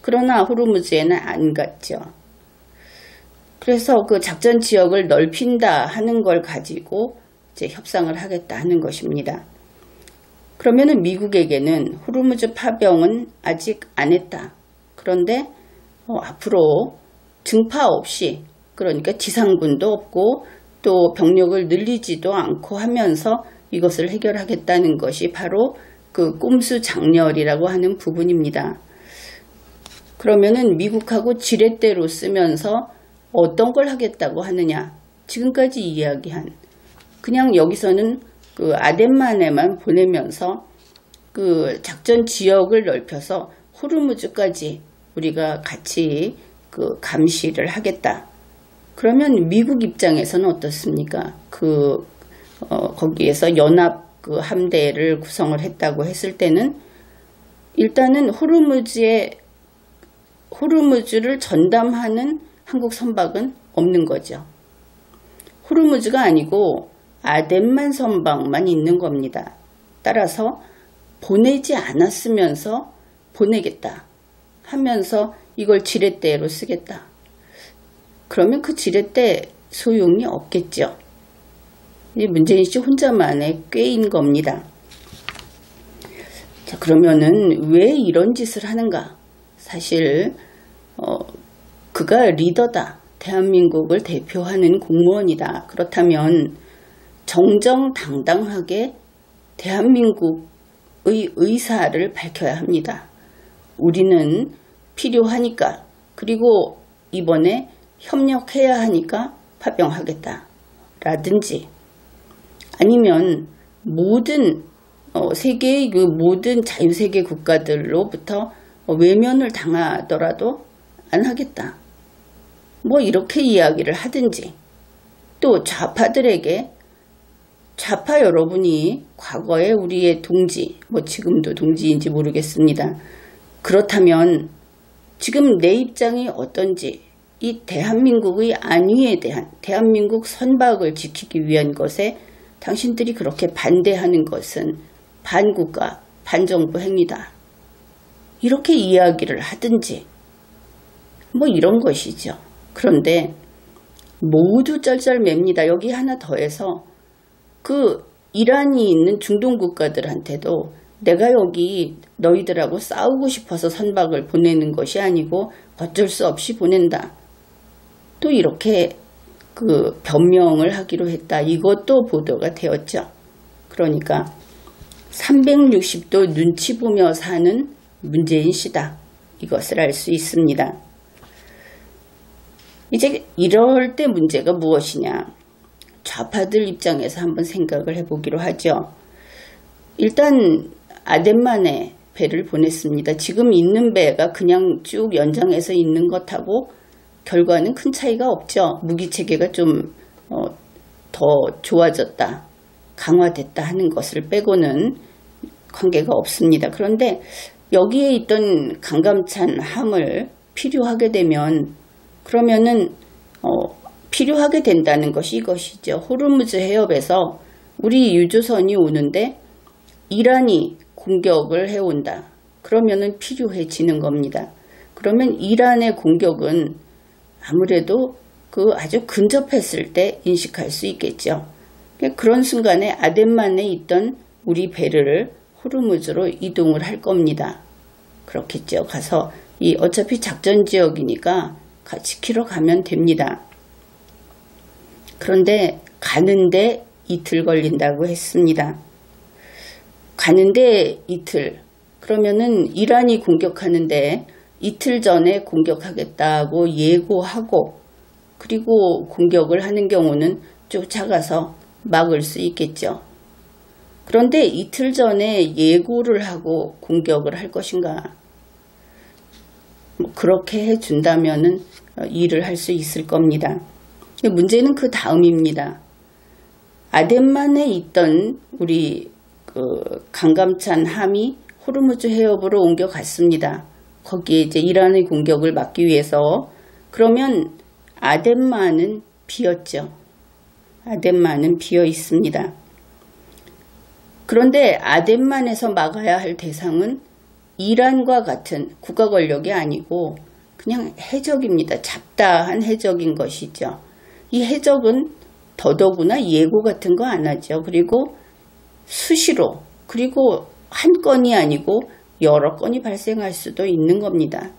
그러나 호르무즈에는 안 갔죠. 그래서 그 작전 지역을 넓힌다 하는 걸 가지고 이제 협상을 하겠다 하는 것입니다. 그러면은 미국에게는 호르무즈 파병은 아직 안 했다. 그런데 앞으로 증파 없이, 그러니까 지상군도 없고 또 병력을 늘리지도 않고 하면서 이것을 해결하겠다는 것이 바로 그 꼼수 장렬이라고 하는 부분입니다. 그러면은 미국하고 지렛대로 쓰면서 어떤 걸 하겠다고 하느냐? 지금까지 이야기한, 그냥 여기서는 그 아덴만에만 보내면서 그 작전 지역을 넓혀서 호르무즈까지 우리가 같이 감시를 하겠다. 그러면 미국 입장에서는 어떻습니까? 거기에서 연합 함대를 구성을 했다고 했을 때는 일단은 호르무즈를 전담하는 한국 선박은 없는 거죠. 호르무즈가 아니고 아덴만 선박만 있는 겁니다. 따라서 보내지 않았으면서 보내겠다 하면서 이걸 지렛대로 쓰겠다. 그러면 그 지렛대 소용이 없겠죠. 문재인 씨 혼자만의 꾀인 겁니다. 자, 그러면은 왜 이런 짓을 하는가? 사실 그가 리더다. 대한민국을 대표하는 공무원이다. 그렇다면 정정당당하게 대한민국의 의사를 밝혀야 합니다. 우리는 필요하니까, 그리고 이번에 협력해야 하니까 파병하겠다. 라든지, 아니면 모든 세계의 그 모든 자유세계 국가들로부터 외면을 당하더라도 안 하겠다. 뭐 이렇게 이야기를 하든지, 또 좌파들에게, 좌파 여러분이 과거에 우리의 동지, 뭐 지금도 동지인지 모르겠습니다. 그렇다면 지금 내 입장이 어떤지, 이 대한민국의 안위에 대한, 대한민국 선박을 지키기 위한 것에 당신들이 그렇게 반대하는 것은 반국가, 반정부 행위다. 이렇게 이야기를 하든지 뭐 이런 것이죠. 그런데 모두 쩔쩔맵니다. 여기 하나 더해서 그 이란이 있는 중동 국가들한테도 내가 여기 너희들하고 싸우고 싶어서 선박을 보내는 것이 아니고 어쩔 수 없이 보낸다. 또 이렇게 그 변명을 하기로 했다. 이것도 보도가 되었죠. 그러니까 360도 눈치 보며 사는 문재인 씨다. 이것을 알 수 있습니다. 이제 이럴 때 문제가 무엇이냐. 좌파들 입장에서 한번 생각을 해보기로 하죠. 일단 아덴만에 배를 보냈습니다. 지금 있는 배가 그냥 쭉 연장해서 있는 것하고 결과는 큰 차이가 없죠. 무기체계가 좀 더 좋아졌다, 강화됐다 하는 것을 빼고는 관계가 없습니다. 그런데 여기에 있던 강감찬 함을 필요하게 되면 그러면은 필요하게 된다는 것이 이것이죠. 호르무즈 해협에서 우리 유조선이 오는데 이란이 공격을 해온다. 그러면은 필요해지는 겁니다. 그러면 이란의 공격은 아무래도 그 아주 근접했을 때 인식할 수 있겠죠. 그런 순간에 아덴만에 있던 우리 배를 호르무즈로 이동을 할 겁니다. 그렇겠죠. 가서 어차피 작전 지역이니까 지키러 가면 됩니다. 그런데 가는데 이틀 걸린다고 했습니다. 가는데 이틀. 그러면은 이란이 공격하는데 이틀 전에 공격하겠다고 예고하고 그리고 공격을 하는 경우는 쫓아가서 막을 수 있겠죠. 그런데 이틀 전에 예고를 하고 공격을 할 것인가? 그렇게 해준다면은 일을 할 수 있을 겁니다. 문제는 그 다음입니다. 아덴만에 있던 우리 강감찬 함이 호르무즈 해협으로 옮겨갔습니다. 거기에 이제 이란의 공격을 막기 위해서. 그러면 아덴만은 비었죠. 아덴만은 비어 있습니다. 그런데 아덴만에서 막아야 할 대상은 이란과 같은 국가 권력이 아니고 그냥 해적입니다. 잡다한 해적인 것이죠. 이 해적은 더더구나 예고 같은 거 안 하죠. 그리고 수시로, 그리고 한 건이 아니고 여러 건이 발생할 수도 있는 겁니다.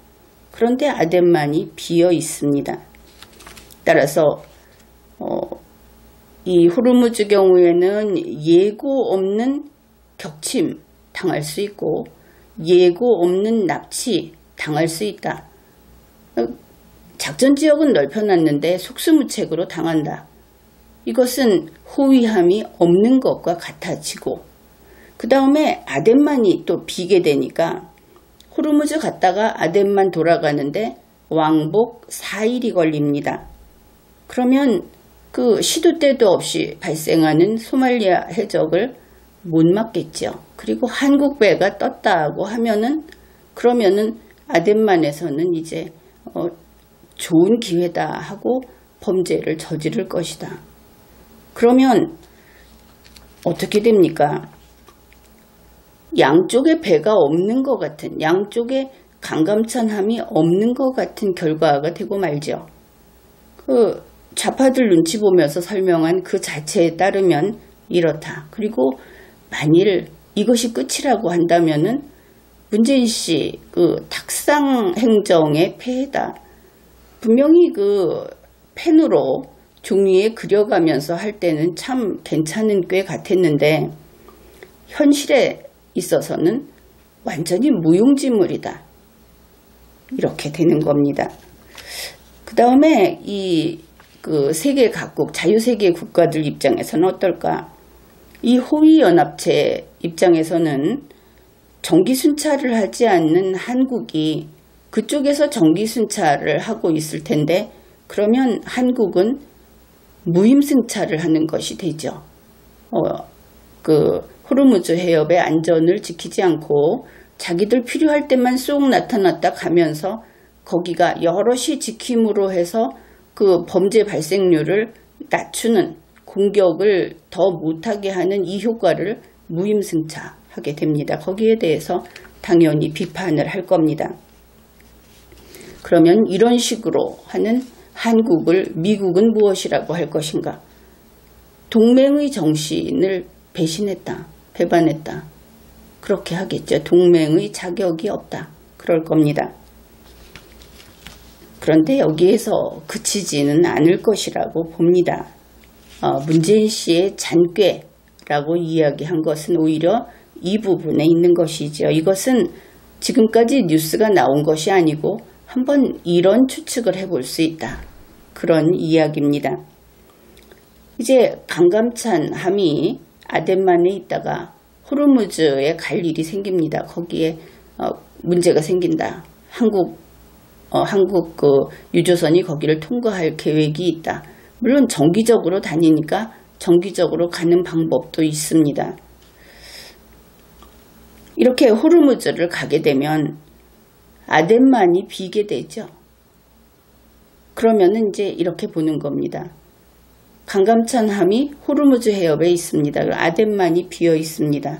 그런데 아덴만이 비어 있습니다. 따라서 이 호르무즈 경우에는 예고 없는 격침 당할 수 있고 예고 없는 납치 당할 수 있다. 작전 지역은 넓혀놨는데 속수무책으로 당한다. 이것은 호위함이 없는 것과 같아지고 그 다음에 아덴만이 또 비게 되니까 호르무즈 갔다가 아덴만 돌아가는데 왕복 4일이 걸립니다. 그러면 그 시도 때도 없이 발생하는 소말리아 해적을 못 막겠죠. 그리고 한국 배가 떴다고 하면은 그러면은 아덴만에서는 이제 좋은 기회다 하고 범죄를 저지를 것이다. 그러면 어떻게 됩니까? 양쪽에 배가 없는 것 같은, 양쪽에 강감찬 함이 없는 것 같은 결과가 되고 말죠. 그 좌파들 눈치 보면서 설명한 그 자체에 따르면 이렇다. 그리고 만일 이것이 끝이라고 한다면은 문재인 씨 그 탁상 행정의 폐해다. 분명히 그 펜으로 종이에 그려가면서 할 때는 참 괜찮은 꽤 같았는데 현실에 있어서는 완전히 무용지물이다. 이렇게 되는 겁니다. 그 다음에 그 세계 각국, 자유세계 국가들 입장에서는 어떨까? 이 호위연합체 입장에서는 정기순찰을 하지 않는 한국이 그쪽에서 정기순찰을 하고 있을 텐데 그러면 한국은 무임승차를 하는 것이 되죠. 그 호르무즈 해협의 안전을 지키지 않고 자기들 필요할 때만 쏙 나타났다 가면서 거기가 여럿이 지킴으로 해서 그 범죄 발생률을 낮추는 공격을 더 못하게 하는 이 효과를 무임승차하게 됩니다. 거기에 대해서 당연히 비판을 할 겁니다. 그러면 이런 식으로 하는 한국을 미국은 무엇이라고 할 것인가? 동맹의 정신을 배신했다, 배반했다. 그렇게 하겠죠. 동맹의 자격이 없다. 그럴 겁니다. 그런데 여기에서 그치지는 않을 것이라고 봅니다. 문재인 씨의 잔꾀라고 이야기한 것은 오히려 이 부분에 있는 것이죠. 이것은 지금까지 뉴스가 나온 것이 아니고 한번 이런 추측을 해볼 수 있다. 그런 이야기입니다. 이제 강감찬 함이 아덴만에 있다가 호르무즈에 갈 일이 생깁니다. 거기에 문제가 생긴다. 한국 그 유조선이 거기를 통과할 계획이 있다. 물론 정기적으로 다니니까 정기적으로 가는 방법도 있습니다. 이렇게 호르무즈를 가게 되면 아덴만이 비게 되죠. 그러면은 이제 이렇게 보는 겁니다. 강감찬 함이 호르무즈 해협에 있습니다. 아덴만이 비어 있습니다.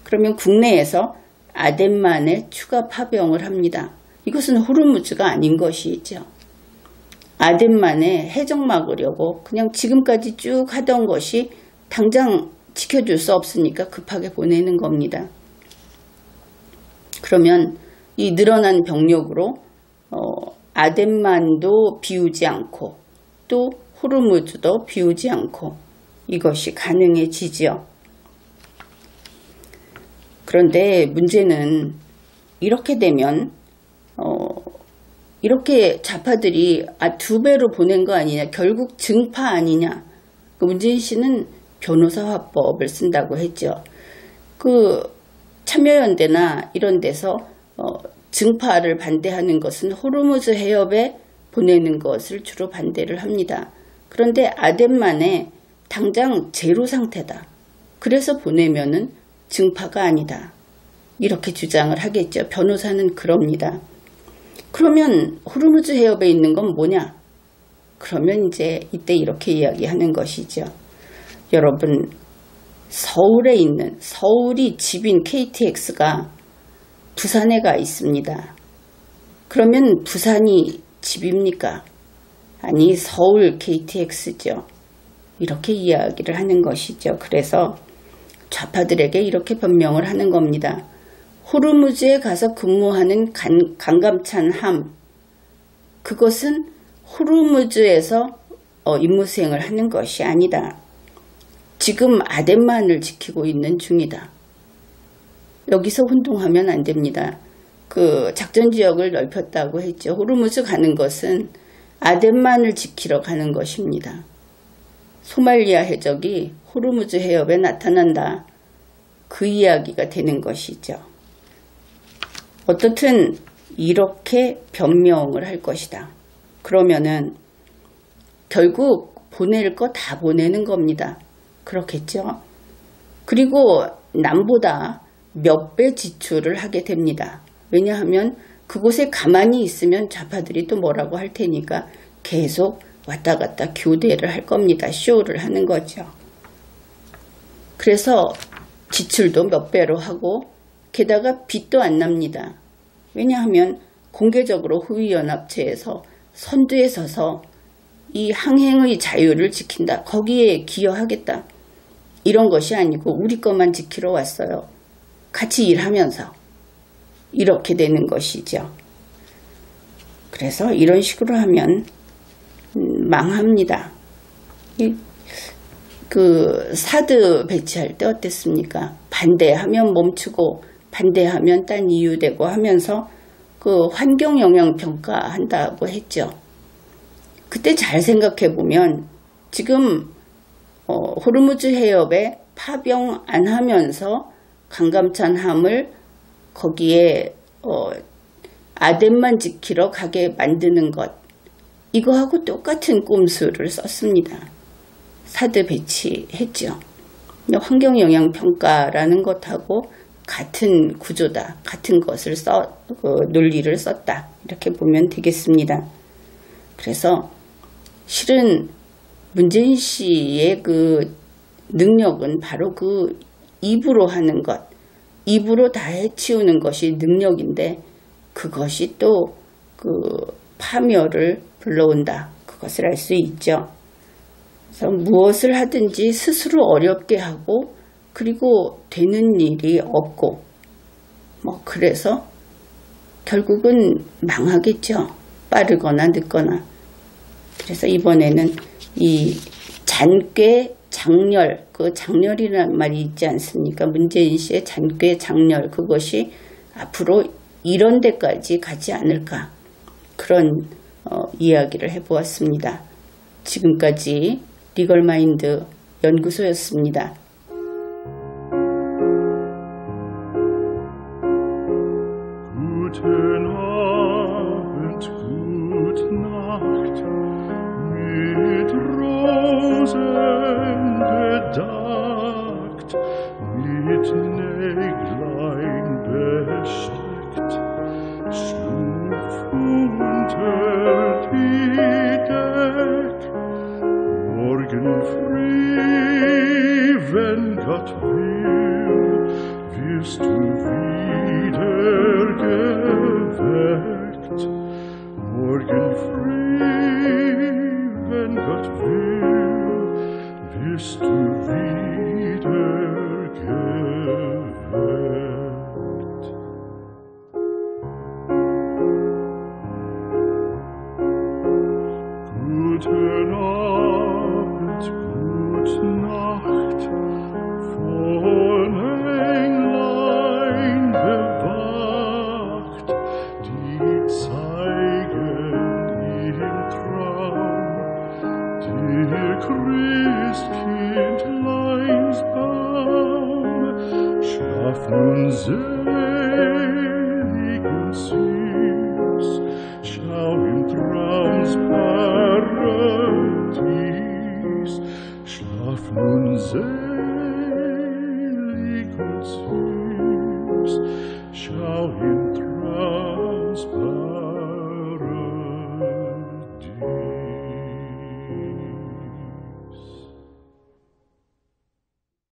그러면 국내에서 아덴만에 추가 파병을 합니다. 이것은 호르무즈가 아닌 것이죠. 아덴만에 해적 막으려고 그냥 지금까지 쭉 하던 것이 당장 지켜줄 수 없으니까 급하게 보내는 겁니다. 그러면 이 늘어난 병력으로 아덴만도 비우지 않고 또 호르무즈도 비우지 않고 이것이 가능해지죠. 그런데 문제는 이렇게 되면 이렇게 좌파들이 2배로 보낸 거 아니냐, 결국 증파 아니냐. 문재인 씨는 변호사 화법을 쓴다고 했죠. 그 참여연대나 이런 데서 증파를 반대하는 것은 호르무즈 해협에 보내는 것을 주로 반대를 합니다. 그런데 아덴만에 당장 제로 상태다. 그래서 보내면은 증파가 아니다. 이렇게 주장을 하겠죠. 변호사는 그럽니다. 그러면 호르무즈 해협에 있는 건 뭐냐? 그러면 이제 이때 이렇게 이야기하는 것이죠. 여러분, 서울에 있는 서울이 집인 KTX가 부산에 가 있습니다. 그러면 부산이 집입니까? 아니, 서울 KTX죠. 이렇게 이야기를 하는 것이죠. 그래서 좌파들에게 이렇게 변명을 하는 겁니다. 호르무즈에 가서 근무하는 강감찬 함, 그것은 호르무즈에서 임무 수행을 하는 것이 아니다. 지금 아덴만을 지키고 있는 중이다. 여기서 혼동하면 안 됩니다. 그 작전 지역을 넓혔다고 했죠. 호르무즈 가는 것은 아덴만을 지키러 가는 것입니다. 소말리아 해적이 호르무즈 해협에 나타난다. 그 이야기가 되는 것이죠. 어떻든 이렇게 변명을 할 것이다. 그러면은 결국 보낼 거 다 보내는 겁니다. 그렇겠죠? 그리고 남보다 몇 배 지출을 하게 됩니다. 왜냐하면 그곳에 가만히 있으면 좌파들이 또 뭐라고 할 테니까 계속 왔다 갔다 교대를 할 겁니다. 쇼를 하는 거죠. 그래서 지출도 몇 배로 하고 게다가 빚도 안 납니다. 왜냐하면 공개적으로 후위연합체에서 선두에 서서 이 항행의 자유를 지킨다. 거기에 기여하겠다. 이런 것이 아니고 우리 것만 지키러 왔어요. 같이 일하면서 이렇게 되는 것이죠. 그래서 이런 식으로 하면 망합니다. 그 사드 배치할 때 어땠습니까? 반대하면 멈추고 반대하면 딴 이유 되고 하면서 그 환경 영향 평가한다고 했죠. 그때 잘 생각해 보면 지금 호르무즈 해협에 파병 안 하면서 강감찬 함을 거기에 아덴만 지키러 가게 만드는 것, 이거하고 똑같은 꼼수를 썼습니다. 사드 배치했죠. 환경영향평가라는 것하고 같은 구조다. 같은 것을 논리를 썼다. 이렇게 보면 되겠습니다. 그래서 실은 문재인 씨의 그 능력은 바로 그 입으로 하는 것, 입으로 다 해치우는 것이 능력인데 그것이 또 그 파멸을 불러온다. 그것을 알 수 있죠. 그래서 무엇을 하든지 스스로 어렵게 하고 그리고 되는 일이 없고 그래서 결국은 망하겠죠. 빠르거나 늦거나. 그래서 이번에는 이 잔꾀 장렬, 그 장렬이라는 말이 있지 않습니까? 문재인 씨의 잔꾀 장렬, 그것이 앞으로 이런 데까지 가지 않을까, 그런 이야기를 해보았습니다. 지금까지 리걸마인드 연구소였습니다. Guten Abend, gute Nacht, mit Rosen bedeckt, mit Näglein besteckt, Schlupf unter die Deck, morgen früh, wenn Gott will, wirst du wieder geweckt. Morgen früh, wenn Gott will, wirst du wieder geweckt. Guten Abend, gute Nacht, von Englein bewacht, die zeigen im Traum dir Christkindleins Baum. Schlaf nun selig und süß, schau im Traums Paradies. Schlaf nun selig und süß, schau im